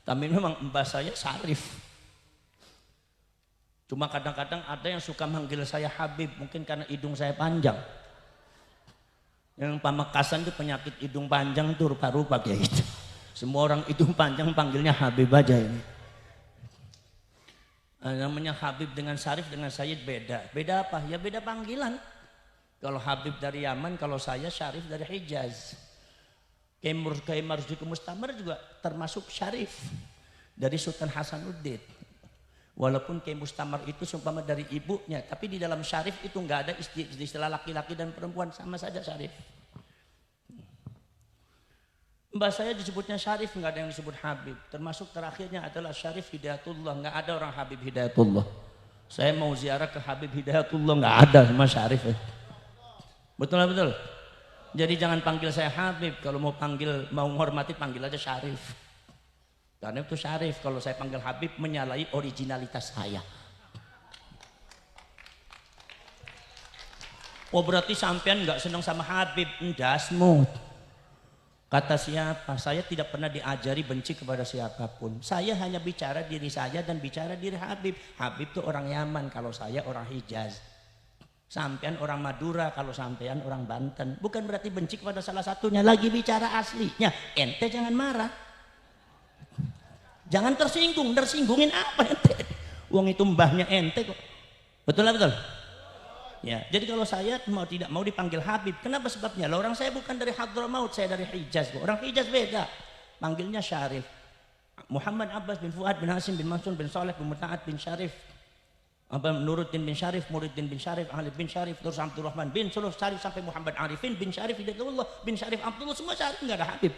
tapi memang mbah saya Syarif. Cuma kadang-kadang ada yang suka manggil saya Habib, mungkin karena hidung saya panjang. Yang Pamekasan itu penyakit hidung panjang itu rupa-rupa kayak gitu. Semua orang hidung panjang panggilnya Habib aja ini. Namanya Habib dengan Syarif dengan Sayyid beda. Beda apa? Ya beda panggilan. Kalau Habib dari Yaman, kalau saya Syarif dari Hijaz. Kiai Marzuki Mustamar juga termasuk Syarif dari Sultan Hasanuddin. Walaupun Kiai Mustamar itu sumpama dari ibunya, tapi di dalam syarif itu nggak ada istilah laki-laki dan perempuan, sama saja syarif. Mbah saya disebutnya syarif, nggak ada yang disebut Habib. Termasuk terakhirnya adalah Syarif Hidayatullah, nggak ada orang Habib Hidayatullah. Saya mau ziarah ke Habib Hidayatullah, nggak ada, cuma Syarif. Betul lah, betul. Jadi jangan panggil saya Habib, kalau mau menghormati panggil aja Syarif. Karena itu Syarif, kalau saya panggil Habib menyalahi originalitas saya. Oh berarti sampean nggak senang sama Habib, endasmu. Kata siapa? Saya tidak pernah diajari benci kepada siapapun. Saya hanya bicara diri saya dan bicara diri Habib. Habib itu orang Yaman, kalau saya orang Hijaz. Sampean orang Madura, kalau sampean orang Banten. Bukan berarti benci kepada salah satunya. Lagi bicara aslinya. Ente jangan marah. Jangan tersinggung. Tersinggungin apa ente? Uang itu mbahnya ente kok. Betul lah, betul? Ya, jadi kalau saya tidak mau dipanggil Habib, kenapa sebabnya? Lah orang saya bukan dari Hadramaut, saya dari Hijaz. Orang Hijaz beda, panggilnya Syarif. Muhammad Abbas bin Fuad bin Hasim bin Mansur bin Saleh bin Muta'ad bin Syarif, Nuruddin bin Syarif, Muruddin bin Syarif, Ali bin Syarif, terus Abdurrahman bin Suluf Syarif sampai Muhammad Arifin bin Syarif, Hidayatullah bin Syarif Abdullah, semua Syarif, nggak ada Habib.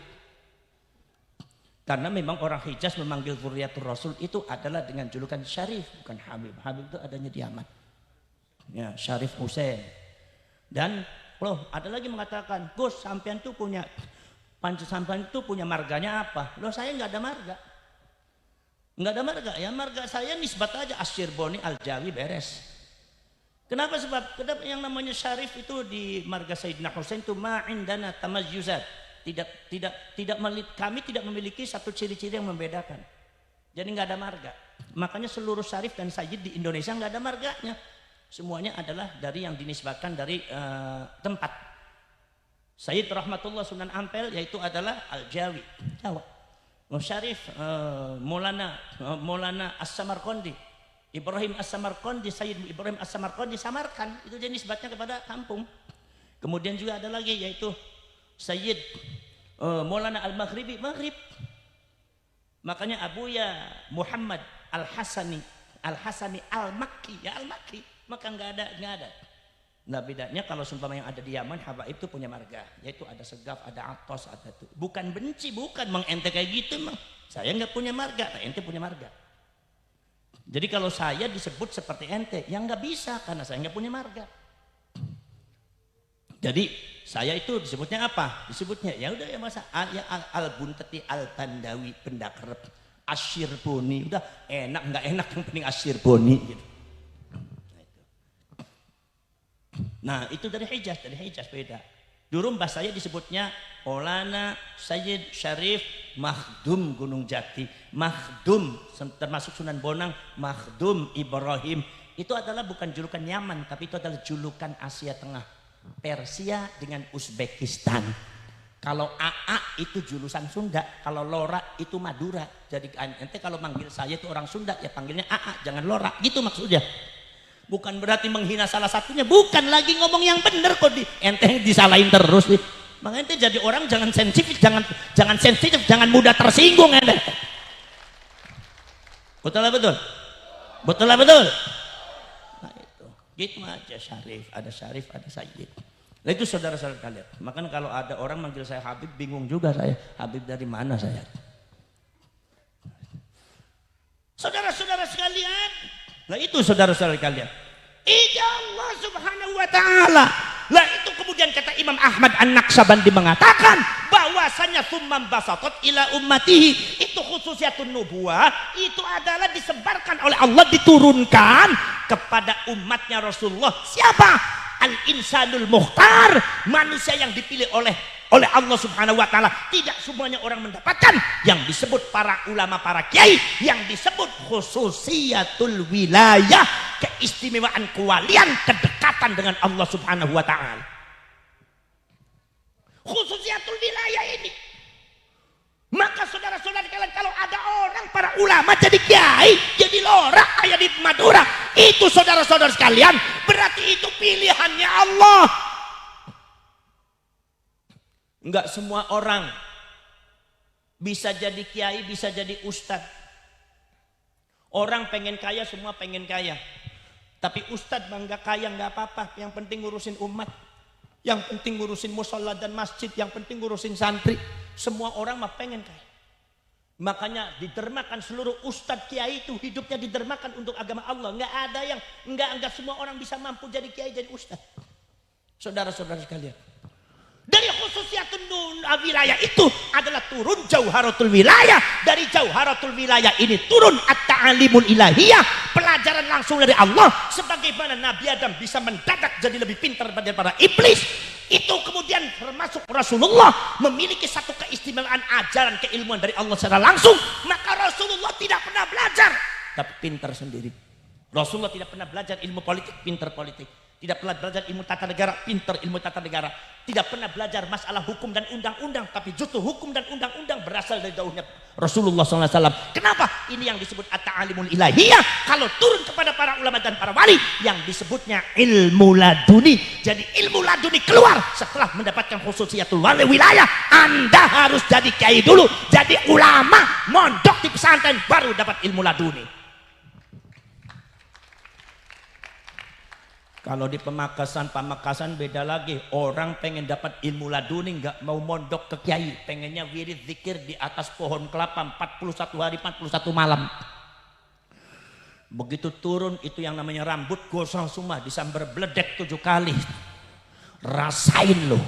Karena memang orang Hijaz memanggil Zuriyatul Rasul itu adalah dengan julukan Syarif, bukan Habib. Habib itu adanya di Yaman. Ya, Syarif Hussein. Dan loh ada lagi mengatakan, Gus sampean tuh punya sampean tuh punya marganya apa? Loh saya nggak ada marga. Nggak ada marga, ya marga saya nisbat aja Asyirboni Al-Jawi beres. Kenapa? Sebab yang namanya Syarif itu di marga Sayyidina Hussein itu ma'indana tamayyuzat. Kami tidak memiliki satu ciri-ciri yang membedakan. Jadi nggak ada marga. Makanya seluruh Syarif dan Sayyid di Indonesia nggak ada marganya. Semuanya adalah dari yang dinisbatkan dari tempat. Sayyid Rahmatullah Sunan Ampel yaitu adalah Al-Jawi, Jawa. Syarif Maulana As-Samarqandi, Ibrahim As-Samarqandi, Sayyid Ibrahim As-Samarqandi Samarkand, itu jadi nisbatnya kepada kampung. Kemudian juga ada lagi yaitu Sayyid Maulana Al-Maghribi, Maghrib. Makanya Abuya Muhammad Al-Hasani Al-Makki, ya Al-Makki. Maka nggak ada. Nah bedanya kalau sumpama yang ada di Yaman, Habaib itu punya marga, yaitu ada Segaf, ada Atos, ada itu. Bukan benci, bukan ente kayak gitu emang. Saya nggak punya marga, ente punya marga. Jadi kalau saya disebut seperti ente, yang nggak bisa karena saya nggak punya marga. Jadi saya itu disebutnya apa? Disebutnya ya udah ya masa Al-Buntati Al-Bandawi Pendakrep Asyirboni, udah enak nggak enak yang penting Asyirboni gitu. Nah itu dari Hijaz beda. Dulu mbah saya disebutnya Maulana Sayyid Syarif Makhdum Gunung Jati. Makhdum termasuk Sunan Bonang, Makhdum Ibrahim. Itu adalah bukan julukan Yaman, tapi itu adalah julukan Asia Tengah. Persia dengan Uzbekistan. Kalau AA itu julusan Sunda, kalau Lora itu Madura. Jadi ente kalau manggil saya itu orang Sunda ya panggilnya AA, jangan Lora. Gitu maksudnya. Bukan berarti menghina salah satunya, bukan lagi ngomong yang benar kok ente disalahin terus. Makanya ente jadi orang jangan sensitif, jangan mudah tersinggung ente. Betul lah betul. Nah itu, gitu aja Syarif, ada Sayyid. Nah itu saudara-saudara kalian. Makanya kalau ada orang manggil saya Habib, bingung juga saya. Habib dari mana saya? Saudara-saudara sekalian. Nah itu saudara-saudara kalian. Itu Allah Subhanahu wa taala. Lah itu kemudian kata Imam Ahmad An-Naqsabandi mengatakan bahwasanya tsumman basatat ila ummatihi, itu khususiyatun nubuwah, itu adalah disebarkan oleh Allah, diturunkan kepada umatnya Rasulullah. Siapa? Al-Insanul Mukhtar, manusia yang dipilih oleh Allah Subhanahu wa taala. Tidak semuanya orang mendapatkan yang disebut para ulama, para kiai, yang disebut khususiyatul wilayah, keistimewaan kewalian, kedekatan dengan Allah Subhanahu wa taala. Khususiyatul wilayah ini. Maka saudara-saudara kalian, kalau ada orang para ulama jadi kiai, jadi lora kayak di Madura, itu saudara-saudara sekalian, berarti itu pilihannya Allah. Enggak semua orang bisa jadi kiai, bisa jadi ustadz. Orang pengen kaya, semua pengen kaya. Tapi ustadz bangga kaya nggak apa-apa. Yang penting ngurusin umat. Yang penting ngurusin musola dan masjid. Yang penting ngurusin santri. Semua orang mah pengen kaya. Makanya didermakan seluruh ustadz kiai itu hidupnya didermakan untuk agama Allah. Nggak ada yang nggak semua orang bisa mampu jadi kiai jadi ustadz. Saudara-saudara sekalian, dari khususiatun wilayah itu adalah turun jauharatul wilayah. Dari jauharatul wilayah ini turun at-ta'alimul ilahiyah, pelajaran langsung dari Allah. Sebagaimana Nabi Adam bisa mendadak jadi lebih pintar daripada iblis, itu kemudian termasuk Rasulullah memiliki satu keistimewaan ajaran keilmuan dari Allah secara langsung. Maka Rasulullah tidak pernah belajar tapi pintar sendiri. Rasulullah tidak pernah belajar ilmu politik, pintar politik. Tidak pernah belajar ilmu tata negara, pintar ilmu tata negara. Tidak pernah belajar masalah hukum dan undang-undang, tapi justru hukum dan undang-undang berasal dari daunnya Rasulullah SAW. Kenapa? Ini yang disebut at-ta'alimul ilahiyah. Kalau turun kepada para ulama dan para wali, yang disebutnya ilmu laduni. Jadi ilmu laduni keluar setelah mendapatkan khususiatul wali wilayah. Anda harus jadi kiai dulu, jadi ulama, mondok di pesantren, baru dapat ilmu laduni. Kalau di Pamekasan beda lagi. Orang pengen dapat ilmu laduni, nggak mau mondok ke kiai, pengennya wirid zikir di atas pohon kelapa 41 hari 41 malam. Begitu turun itu yang namanya rambut gosong semua, disambar beledek 7 kali. Rasain loh.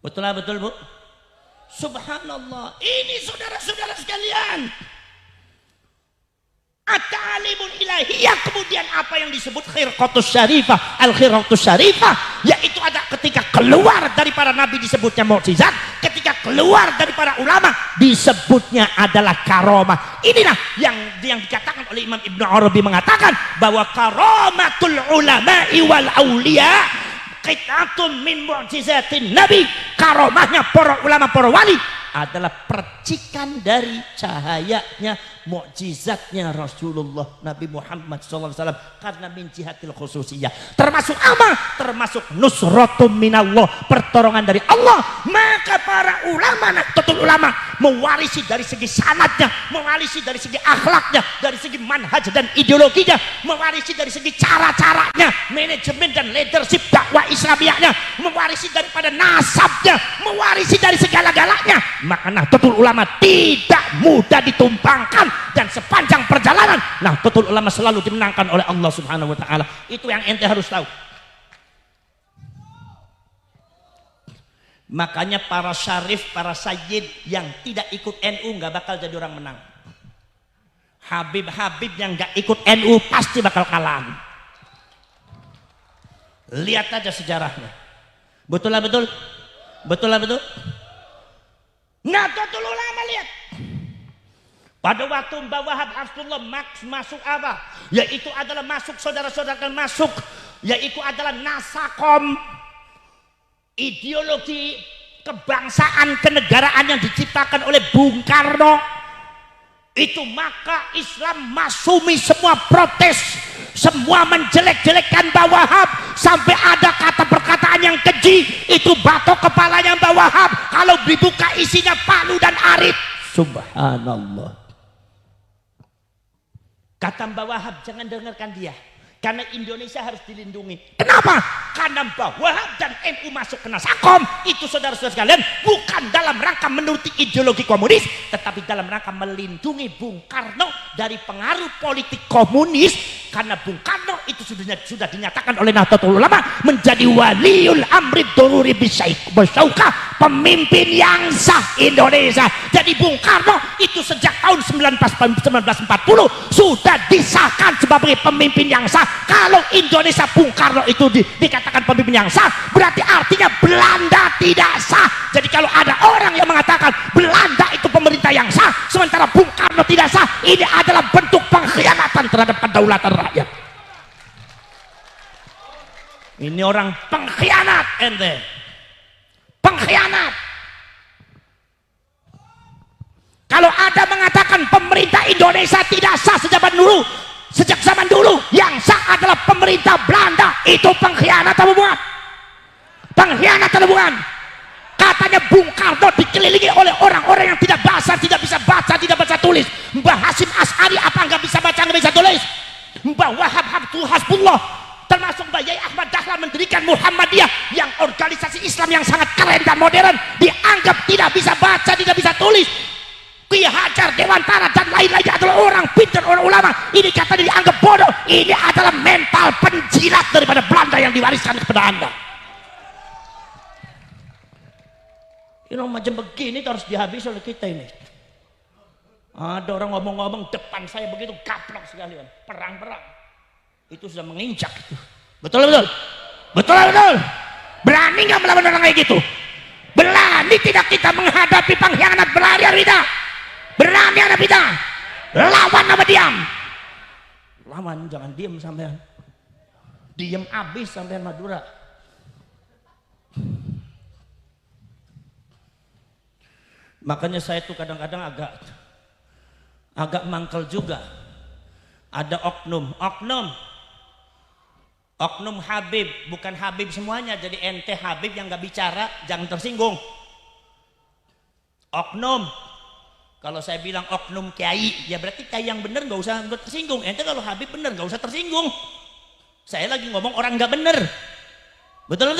Betul lah, betul Bu? Subhanallah. Ini saudara-saudara sekalian, at-ta'alimul ilahiyah. Kemudian apa yang disebut khirqatus syarifah, al-khirqatus syarifah, yaitu ada ketika keluar dari para nabi disebutnya mukjizat, ketika keluar dari para ulama disebutnya adalah karomah. Inilah yang dikatakan oleh Imam Ibnu Arabi, mengatakan bahwa karomatul ulama'i wal auliya qit'atun min mu'jizatin nabi. Karomahnya para ulama, para wali adalah percikan dari cahayanya, mukjizatnya Rasulullah Nabi Muhammad SAW, karena min jihatil khususiyah. Termasuk apa? Termasuk nusratum minallah, pertolongan dari Allah. Maka para ulama, nahdlatul ulama, mewarisi dari segi sanadnya, mewarisi dari segi akhlaknya, dari segi manhaj dan ideologinya, mewarisi dari segi cara-caranya, manajemen dan leadership dakwah Islamiyahnya, mewarisi daripada nasabnya, mewarisi dari segala-galanya. Maka nahdlatul ulama tidak mudah ditumpangkan, dan sepanjang perjalanan nahdlatul ulama selalu dimenangkan oleh Allah Subhanahu wa taala. Itu yang ente harus tahu. Makanya para syarif, para sayyid yang tidak ikut NU nggak bakal jadi orang menang. Habib-habib yang nggak ikut NU pasti bakal kalah. Lihat aja sejarahnya. Betul lah betul? Betul lah betul? Nahdlatul ulama lihat. Pada waktu Mbah Wahab Hafsullah masuk apa? Yaitu adalah masuk, saudara-saudara kan masuk, yaitu adalah nasakom, ideologi kebangsaan kenegaraan yang diciptakan oleh Bung Karno. Itu maka Islam masumi semua protes, semua menjelek-jelekkan Mbah Wahab, sampai ada kata perkataan yang keji, itu batok kepalanya Mbah Wahab kalau dibuka isinya palu dan arit. Subhanallah. Kata Mbah Wahab, jangan dengarkan dia, karena Indonesia harus dilindungi. Kenapa? Karena Mbah Wahab dan NU masuk ke Nasakom itu, saudara-saudara sekalian, bukan dalam rangka menuruti ideologi komunis, tetapi dalam rangka melindungi Bung Karno dari pengaruh politik komunis. Karena Bung Karno itu sudah dinyatakan oleh Nahdlatul Ulama menjadi waliul amri doruri bisyauka, pemimpin yang sah Indonesia. Jadi Bung Karno itu sejak tahun 1940 sudah disahkan sebagai pemimpin yang sah. Kalau Indonesia Bung Karno itu dikatakan pemimpin yang sah, berarti artinya Belanda tidak sah. Jadi kalau ada orang yang mengatakan Belanda itu pemerintah yang sah sementara Bung Karno tidak sah, ini adalah bentuk pengkhianatan terhadap kedaulatan rakyat. Ini orang pengkhianat, ente pengkhianat. Kalau ada mengatakan pemerintah Indonesia tidak sah sejak zaman dulu, yang sah adalah pemerintah Belanda, itu pengkhianat atau bukan? Pengkhianat atau bukan? Katanya Bung Karno dikelilingi oleh orang-orang yang tidak bisa baca, tidak baca tulis. Mbah Hasyim Asy'ari Mbah Wahab Hasbullah, termasuk Mbah Yai Ahmad Dahlan mendirikan Muhammadiyah yang organisasi Islam yang sangat keren dan modern, dianggap tidak bisa baca, tidak bisa tulis. Ki Hajar Dewantara dan lain-lainnya adalah orang pintar, orang ulama. Ini katanya dianggap bodoh. Ini adalah mental penjilat daripada Belanda yang diwariskan kepada Anda. Ini macam begini harus dihabis oleh kita ini. Ada orang ngomong-ngomong depan saya begitu gaplok sekalian, perang-perang. Itu sudah menginjak itu. Betul betul. Betul. Berani nggak melawan orang kayak gitu? Berani tidak kita menghadapi pengkhianat berlari tidak? Berani ada kita? Lawan apa diam? Lawan, jangan diam sampean. Diam abis sampean Madura. Makanya saya tuh kadang-kadang agak mangkel juga. Ada oknum Habib, bukan Habib semuanya. Jadi ente Habib yang nggak bicara jangan tersinggung. Oknum, kalau saya bilang oknum kiai, ya berarti kiai yang bener nggak usah tersinggung. Ente kalau Habib bener nggak usah tersinggung. Saya lagi ngomong orang nggak bener, betul.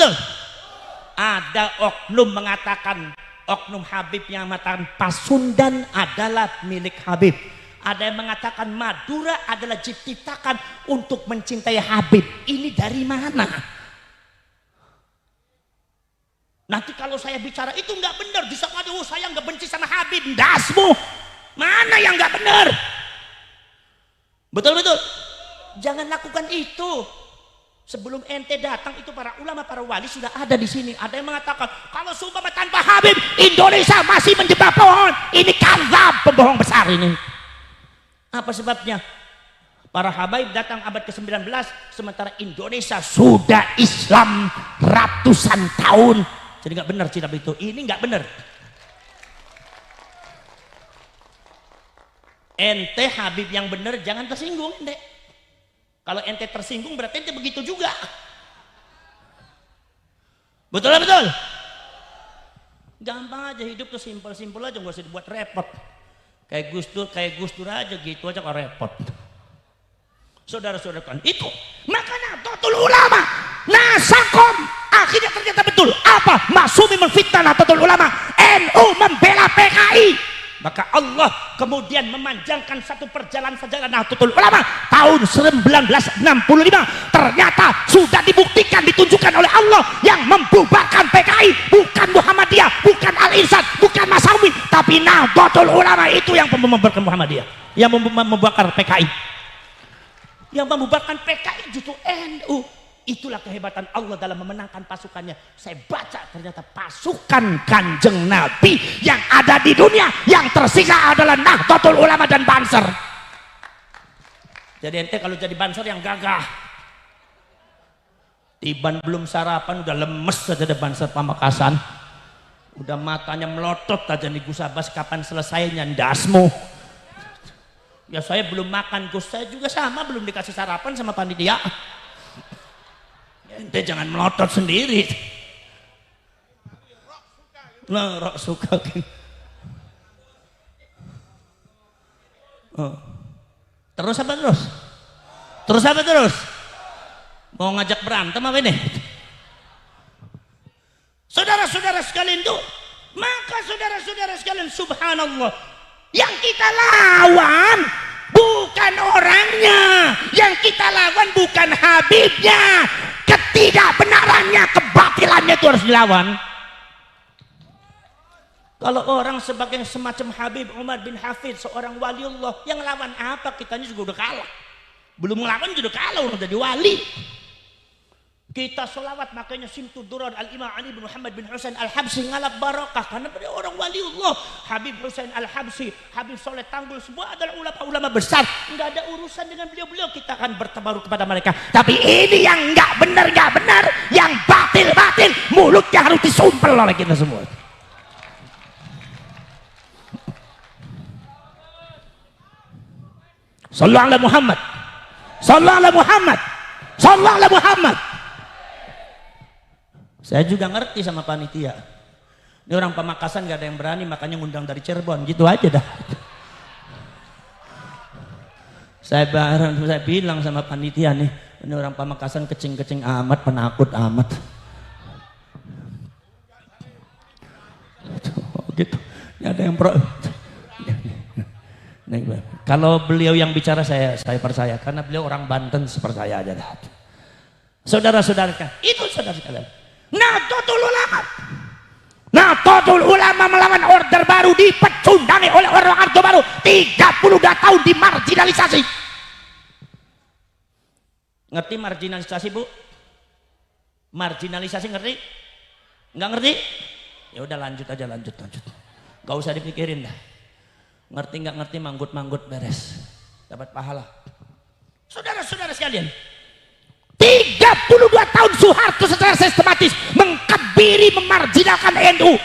Ada oknum mengatakan, oknum Habib yang mengatakan Pasundan adalah milik Habib. Ada yang mengatakan Madura adalah diciptakan untuk mencintai Habib. Ini dari mana? Nanti kalau saya bicara itu nggak benar, disangka aduh saya nggak benci sama Habib. Dasmu, mana yang nggak benar? Betul. Jangan lakukan itu. Sebelum ente datang itu para ulama, para wali sudah ada di sini. Ada yang mengatakan kalau sumpah tanpa Habib Indonesia masih menjebak pohon. Ini kadzab, pembohong besar ini. Apa sebabnya? Para habaib datang abad ke-19 sementara Indonesia sudah Islam ratusan tahun. Jadi nggak benar kitab itu. Ini nggak benar. Ente Habib yang benar jangan tersinggung ente. Kalau ente tersinggung berarti ente begitu juga. Betul. Gampang aja hidup tuh, simpel aja, nggak usah dibuat repot. Kayak Gus Dur aja gitu aja kok repot. Saudara-saudara kan itu. Maka Nahdlatul Ulama, Nasakom, akhirnya ternyata betul. Apa? Maksumi menfitnah Nahdlatul Ulama. NU membela PKI. Maka Allah kemudian memanjangkan satu perjalanan sejarah Nahdlatul Ulama tahun 1965. Ternyata sudah dibuktikan, ditunjukkan oleh Allah yang membubarkan PKI bukan Muhammadiyah, bukan Al-Irsyad, bukan Masawi, tapi Nahdlatul Ulama itu yang membubarkan Muhammadiyah, yang membubarkan PKI. Yang membubarkan PKI justru NU. Itulah kehebatan Allah dalam memenangkan pasukannya. Saya baca ternyata pasukan Kanjeng Nabi yang ada di dunia yang tersisa adalah Nahdlatul Ulama dan Banser. Jadi ente kalau jadi Banser yang gagah. Tiban belum sarapan udah lemes saja ada Banser Pamekasan. Udah matanya melotot aja nih Gus Abbas kapan selesainya ndasmu. Ya saya belum makan Gus, saya juga sama belum dikasih sarapan sama panitia. Ente jangan melotot sendiri. Nah, rok suka. Oh. Terus apa terus? Terus apa terus? Mau ngajak berantem apa ini? Saudara-saudara sekalian tuh, maka saudara-saudara sekalian subhanallah, yang kita lawan bukan orangnya, yang kita lawan bukan Habibnya. Ketidakbenarannya, kebatilannya itu harus dilawan. Kalau orang sebagai semacam Habib Umar bin Hafid, seorang waliullah, yang lawan apa? Kitanya juga udah kalah. Belum ngelawan juga udah kalah, udah jadi wali. Kita sholawat makanya Simtu Durar Al-Imam Ali bin Muhammad bin Husain Al-Habsi ngalap barakah karena beliau orang waliullah. Habib Husain Al-Habsi, Habib Soleh Tanggul, semua adalah ulama-ulama besar. Enggak ada urusan dengan beliau-beliau, kita akan bertabaruk kepada mereka. Tapi ini yang enggak benar, yang batil, mulutnya harus disumpel oleh kita semua. Sallallahu alaihi Muhammad. Sallallahu alaihi Muhammad. Sallallahu alaihi Muhammad. Saya juga ngerti sama panitia. Ini orang Pamekasan gak ada yang berani, makanya ngundang dari Cirebon, gitu aja dah. Saya bilang sama panitia nih, ini orang Pamekasan kecing-kecing amat, penakut amat. Gitu. Ini ada yang pro. Kalau beliau yang bicara saya percaya, karena beliau orang Banten seperti saya aja. Saudara-saudara, itu saudara sekalian. Nahdlatul Ulama. Nahdlatul Ulama melawan Orde Baru dipecundangi oleh orang Orde Baru 32 tahun dimarginalisasi. Ngerti marginalisasi, Bu? Marginalisasi ngerti? Nggak ngerti? Ya udah lanjut aja, lanjut. Gak usah dipikirin dah. Ngerti nggak ngerti, manggut beres, dapat pahala. Saudara-saudara sekalian, 32 tahun Soeharto secara sistematis mengkebiri, memarginalkan NU,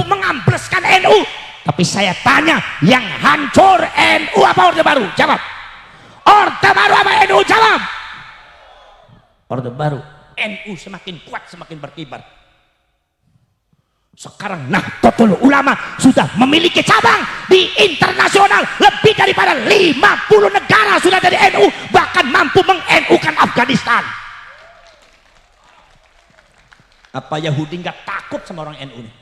mengambleskan NU. Tapi saya tanya, yang hancur NU apa Orde Baru? Jawab. Orde Baru apa NU? Jawab. Orde Baru. NU semakin kuat, semakin berkibar. Sekarang Nahdlatul Ulama sudah memiliki cabang di internasional, lebih daripada 50 negara sudah dari NU, bahkan mampu meng-NU-kan Afghanistan. Apa Yahudi nggak takut sama orang NU nih?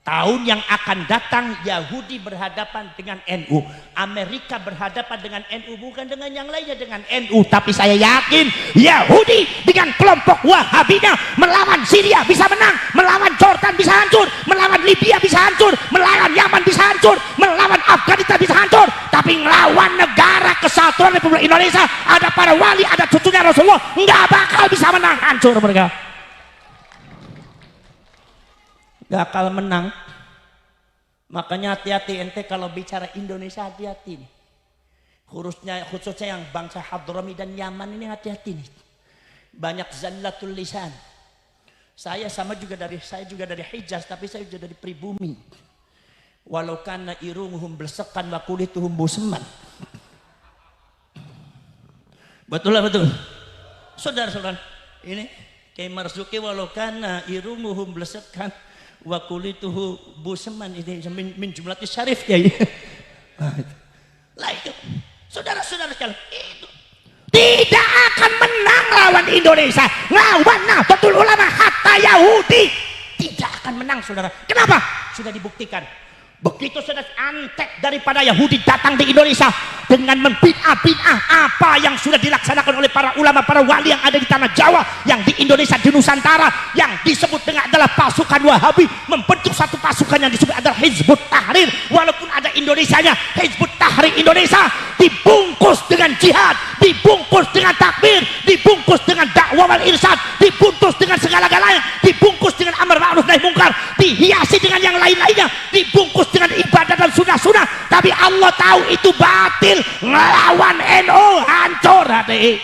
Tahun yang akan datang Yahudi berhadapan dengan NU, Amerika berhadapan dengan NU, bukan dengan yang lainnya, dengan NU. Tapi saya yakin Yahudi dengan kelompok Wahabinya melawan Syria bisa menang, melawan Jordan bisa hancur, melawan Libya bisa hancur, melawan Yaman bisa hancur, melawan Afghanistan bisa hancur. Tapi melawan negara kesatuan Republik Indonesia, ada para wali, ada cucunya Rasulullah, nggak bakal bisa menang, hancur mereka. Gak akan menang. Makanya hati-hati ente kalau bicara Indonesia, hati-hati nih. Khususnya yang bangsa Hadrami dan Yaman ini, hati-hati nih. Banyak zallatul lisan. Saya juga dari Hijaz, tapi saya juga dari pribumi. Walau kana irunguhum blesekan wa kulituhum buseman. Betul lah, betul. Saudara-saudara, ini Kiai Marzuki, walau kana irunguhum blesekan wa kulituhu buseman, ini min jumlati syarif ya. Lah itu, saudara-saudara sekalian, itu tidak akan menang lawan Indonesia, lawan Nahdlatul Ulama, hatta Yahudi tidak akan menang, saudara. Kenapa? Sudah dibuktikan. Begitu sudah antek daripada Yahudi datang di Indonesia dengan membid'ah apa yang sudah dilaksanakan oleh para ulama, para wali yang ada di tanah Jawa, yang di Indonesia, di Nusantara, yang disebut dengan adalah pasukan Wahabi, membentuk satu pasukan yang disebut adalah Hizbut Tahrir. Walaupun ada Indonesianya, Hizbut Tahrir Indonesia dibungkus dengan jihad, dibungkus dengan takbir, dibungkus dengan dakwah wal irsyad, dibungkus dengan segala-galanya, dibungkus dengan amar ma'ruf nahi mungkar, dihiasi dengan yang lain-lainnya, dibungkus dengan ibadah dan sunnah-sunnah. Tapi Allah tahu itu batil, ngelawan NU hancur hati.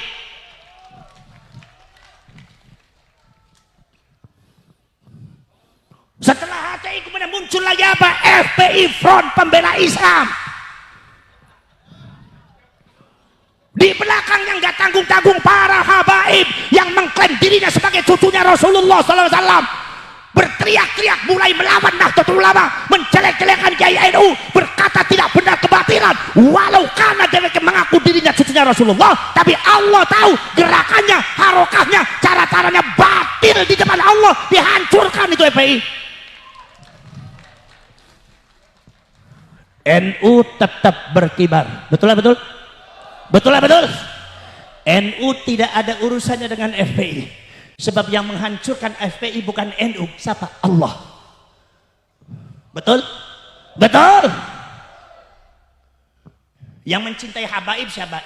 Setelah HTI kemudian muncul lagi apa? FPI, Front Pembela Islam. Di belakangnya nggak tanggung-tanggung para habaib yang mengklaim dirinya sebagai cucunya Rasulullah SAW, berteriak-teriak mulai melawan Nahdlatul Ulama, menjelek-jelekan Kiai NU, berkata tidak benar kebatilan, walau karena dia mengaku dirinya cucunya Rasulullah, tapi Allah tahu gerakannya, harokahnya, cara-caranya batil di depan Allah, dihancurkan itu FPI. NU tetap berkibar, betul lah, betul? Betul lah, betul? NU tidak ada urusannya dengan FPI, sebab yang menghancurkan FPI bukan NU, siapa? Allah. Betul? Betul? Yang mencintai habaib siapa?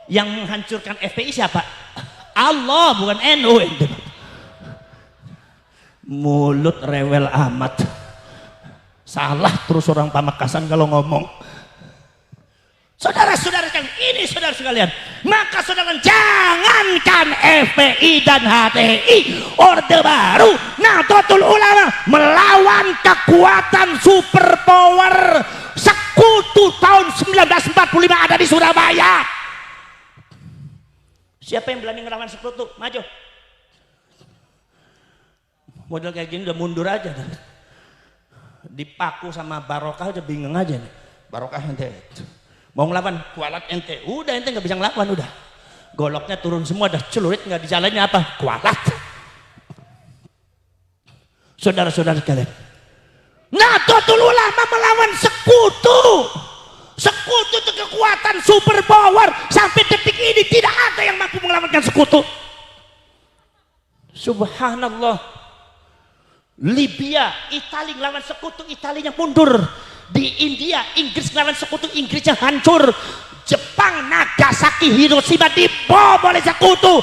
Yang menghancurkan FPI siapa? Allah, bukan NU. Mulut rewel amat, salah terus orang Pamekasan kalau ngomong. Saudara-saudara sekalian, ini saudara sekalian, maka saudara jangankan FPI dan HTI, Orde Baru, Nahdlatul Ulama melawan kekuatan superpower sekutu tahun 1945 ada di Surabaya. Siapa yang berani ngelawan sekutu? Maju. Model kayak gini udah mundur aja. Dipaku sama Barokah udah bingung aja nih. barokah ente. Mau ngelawan kualat ente, udah ente nggak bisa ngelawan udah. Goloknya turun semua, dah celurit nggak dijalannya apa? Kualat. Saudara-saudara sekalian, Nahdlatul Ulama melawan sekutu. Sekutu itu kekuatan super power. Sampai detik ini tidak ada yang mampu melawankan sekutu. Subhanallah. Libya, Italia melawan sekutu, Italinya mundur. Di India, Inggris melawan sekutu, Inggrisnya hancur. Jepang, Nagasaki, Hiroshima dibom oleh sekutu.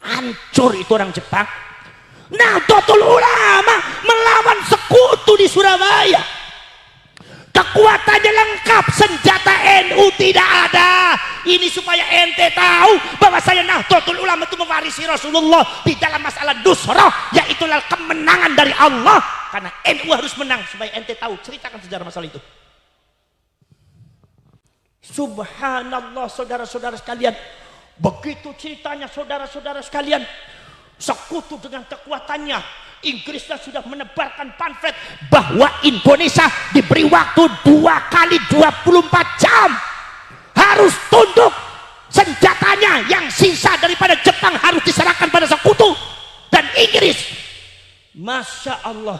Hancur itu orang Jepang. Nahdlatul Ulama melawan sekutu di Surabaya. Kekuatannya lengkap, senjata NU tidak ada. Ini supaya ente tahu bahwa saya Nahdlatul Ulama itu mewarisi Rasulullah di dalam masalah nusrah, yaitu kemenangan dari Allah. Karena NU harus menang, supaya ente tahu. Ceritakan sejarah masalah itu. Subhanallah, saudara-saudara sekalian. Begitu ceritanya, saudara-saudara sekalian. Sekutu dengan kekuatannya, Inggrisnya sudah menebarkan pamflet bahwa Indonesia diberi waktu 2 kali 24 jam harus tunduk. Senjatanya yang sisa daripada Jepang harus diserahkan pada sekutu dan Inggris. Masya Allah,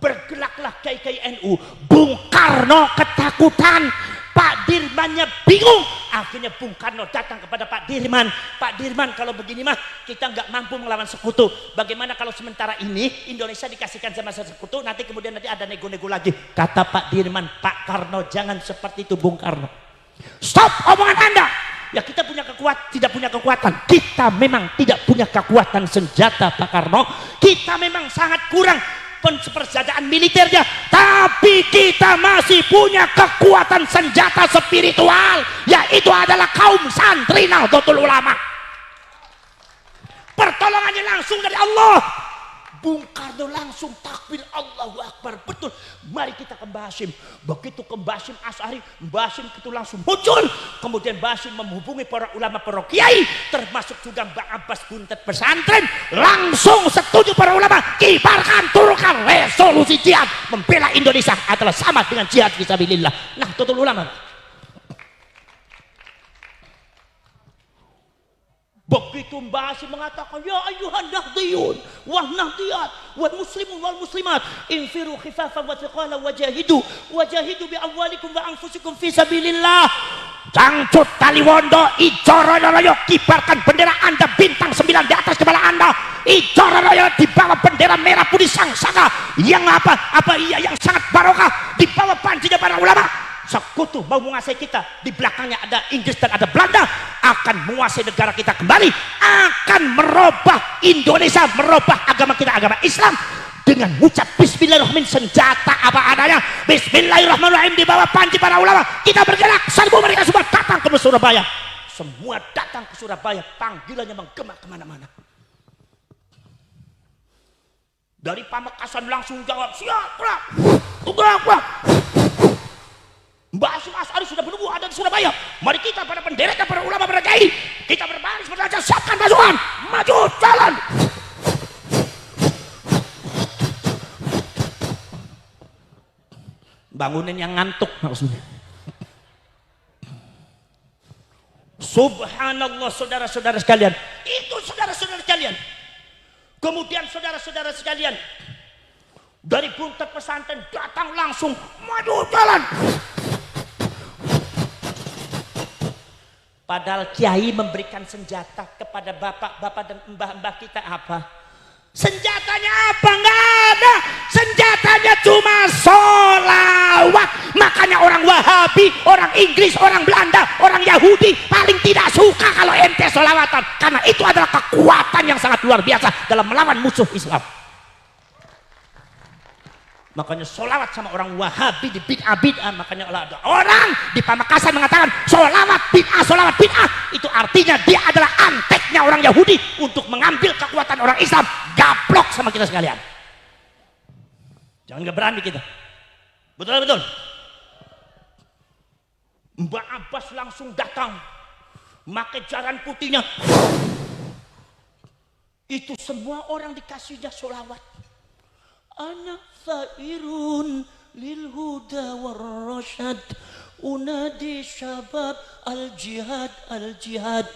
bergeraklah kiai-kiai NU. Bung Karno ketakutan, Pak Dirmannya bingung. Akhirnya Bung Karno datang kepada Pak Dirman. Pak Dirman, kalau begini mah kita nggak mampu melawan sekutu. Bagaimana kalau sementara ini Indonesia dikasihkan sama sekutu, nanti kemudian ada nego-nego lagi. Kata Pak Dirman, Pak Karno jangan seperti itu Bung Karno. Stop omongan Anda. Ya kita tidak punya kekuatan. Kita memang tidak punya kekuatan senjata Pak Karno. Kita memang sangat kurang persediaan militernya, tapi kita masih punya kekuatan senjata spiritual, yaitu adalah kaum santri Nahdlatul Ulama. Pertolongannya langsung dari Allah. Bung Karno langsung takbir Allahu Akbar. Betul, mari kita ke Mbah Hashim. Begitu ke Mbah Hashim Asy'ari, Mbah Hashim itu langsung muncul. Kemudian Mbah Hashim menghubungi para ulama, para kiai, termasuk juga Mbak Abbas Buntet pesantren. Langsung setuju para ulama, kibarkan, turunkan resolusi jihad. Membela Indonesia adalah sama dengan jihad fisabilillah. Nahdlatul Ulama. Begitu Mbah Hashim mengatakan, ya ayuhan nahdiyun wah nahdiyat wal muslimun wal muslimat infiru khifafan wa thiqala wajahidu bi amwalikum wa anfusikum fi sabilillah. Cangcut Taliwondo, Ijoroyo, kibarkan bendera Anda, bintang 9 di atas kepala Anda. Ijoroyo di bawah bendera merah putih sang saka yang yang sangat barokah, di bawah pancinya para ulama. Sekutu mau menguasai kita, di belakangnya ada Inggris dan ada Belanda, akan menguasai negara kita kembali, akan merubah Indonesia, merubah agama kita, agama Islam, dengan mengucap bismillahirrahmanirrahim, senjata apa adanya, bismillahirrahmanirrahim, di bawah panci para ulama kita bergerak. Serbu mereka semua datang ke Surabaya, semua datang ke Surabaya, panggilannya menggema kemana-mana. Dari Pamekasan langsung jawab, siap gerak. Mbah Hashim Asy'ari sudah menunggu ada di Surabaya. Mari kita para penderet dan para ulama, para kiai, kita berbaris berdasar, siapkan pasukan, maju jalan. Bangunin yang ngantuk maksudnya. Subhanallah, saudara-saudara sekalian. Itu saudara-saudara sekalian. Kemudian saudara-saudara sekalian, dari Buntet pesantren datang langsung, maju jalan. Padahal kiai memberikan senjata kepada bapak-bapak dan mbah-mbah kita apa? Senjatanya apa? Nggak ada. Senjatanya cuma sholawat. Makanya orang Wahabi, orang Inggris, orang Belanda, orang Yahudi paling tidak suka kalau ente sholawatan. Karena itu adalah kekuatan yang sangat luar biasa dalam melawan musuh Islam. Makanya sholawat sama orang Wahabi di bid'ah. Makanya ada orang di Pamekasan mengatakan sholawat bid'ah. Itu artinya dia adalah anteknya orang Yahudi untuk mengambil kekuatan orang Islam. Gaplok sama kita sekalian. Jangan berani kita. Betul. Mbak Abbas langsung datang, pakai jaran putihnya. Itu semua orang dikasihnya sholawat. Anak sairun للهدى والرشد أنادي شباب الجهاد الجهاد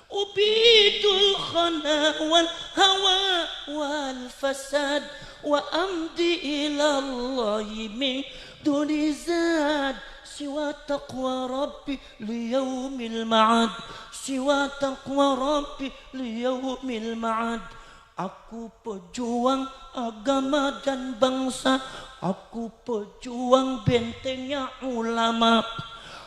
أبيد الخنا والهوى والفساد وأمضي إلى الله من دون زاد سوى تقوى ربي ليوم المعاد سوى تقوى ربي ليوم المعاد. Aku pejuang agama dan bangsa, aku pejuang bentengnya ulama,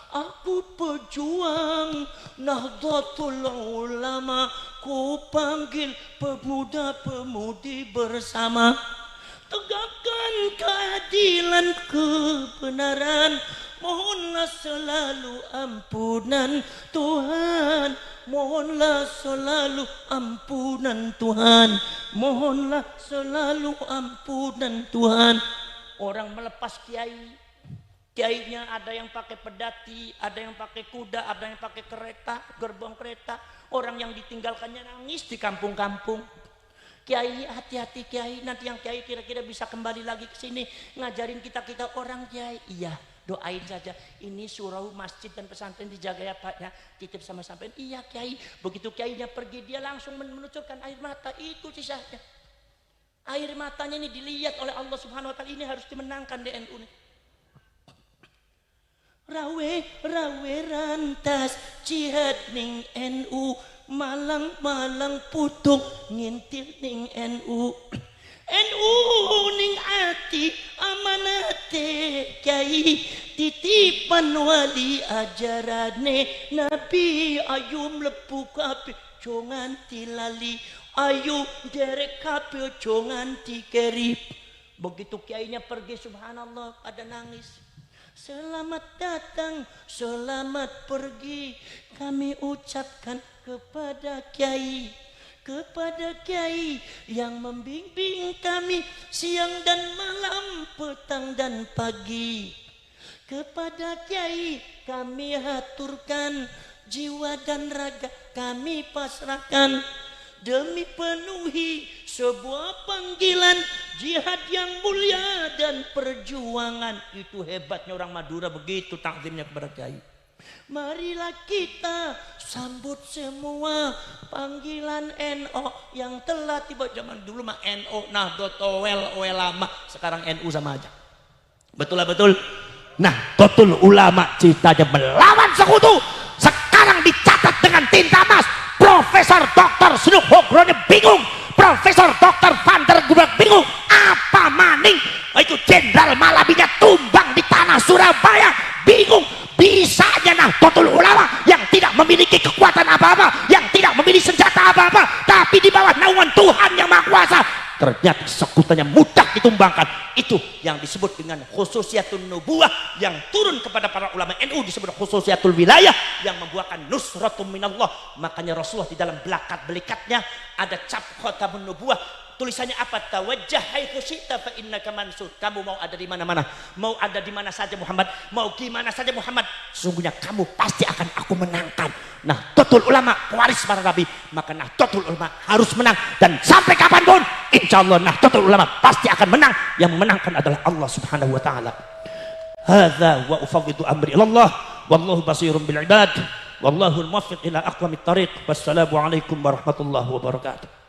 aku pejuang Nahdlatul Ulama, ku panggil pemuda-pemudi bersama. Tegakkan keadilan kebenaran, mohonlah selalu ampunan Tuhan, mohonlah selalu ampunan Tuhan, mohonlah selalu ampunan Tuhan. Orang melepas kiai, kiainya ada yang pakai pedati, ada yang pakai kuda, ada yang pakai kereta, gerbong kereta. Orang yang ditinggalkannya nangis di kampung-kampung. Kiai, hati-hati kiai, nanti yang kiai kira-kira bisa kembali lagi ke sini ngajarin kita orang kiai. Iya, doain saja. Ini surau masjid dan pesantren dijaga ya Pak ya. Titip sama sampean. Iya kiai. Begitu kiainya pergi dia langsung menucurkan air mata. Itu sisanya. Air matanya ini dilihat oleh Allah Subhanahu wa taala, ini harus dimenangkan di NU nih. Rawe rantas jihad ning NU, malang putung ngintil ning NU. NU ning ati amanate kiai, titipan wali ajarane Nabi, ayu mlebu kabeh aja nganti lali, ayu derek kabeh aja nganti keri. Begitu kiainya pergi, subhanallah, pada nangis. Selamat datang, selamat pergi, kami ucapkan kepada kiai yang membimbing kami siang dan malam, petang dan pagi. Kepada kiai kami haturkan, jiwa dan raga kami pasrahkan, demi penuhi sebuah panggilan jihad yang mulia dan perjuangan. Itu hebatnya orang Madura, begitu takzimnya kepada kiai. Marilah kita sambut semua panggilan NO yang telah tiba. Zaman dulu mah NO, Nahdlatul Ulama, sekarang NU sama aja. Betul lah, betul. Nahdlatul Ulama ceritanya melawan sekutu, sekarang dicatat dengan tinta emas. Profesor Dr. Snoek Hogroene bingung, Profesor Dr. Van der Gubrak bingung, apa maning itu Jenderal Malabinya tumbang di tanah Surabaya, bingung. Bisanya Nahdlatul Ulama yang tidak memiliki kekuatan apa-apa, yang tidak memiliki senjata apa-apa, tapi di bawah naungan Tuhan yang Maha Kuasa, ternyata sekutunya mudah ditumbangkan. Itu yang disebut dengan khususiatul nubuwah, yang turun kepada para ulama NU disebut khususiatul wilayah, yang membuahkan nusratum minallah. Makanya Rasulullah di dalam belakat-belikatnya ada cap khatamun nubuwah, tulisannya apa? Tawajjah haitsu syi'ta fa innaka mansur. Kamu mau ada di mana-mana, mau ada di mana saja Muhammad, mau gimana saja Muhammad, sesungguhnya kamu pasti akan aku menangkan. Nahdlatul Ulama pewaris para nabi, maka Nahdlatul Ulama harus menang, dan sampai kapanpun insyaallah Nahdlatul Ulama pasti akan menang. Yang menangkan adalah Allah Subhanahu wa taala. Hadza wa ufawwidu amri ilallah wallahu basirun bil ibad wallahu al-muwaffiq ila aqwamit thariq. Wassalamu alaikum warahmatullahi wabarakatuh.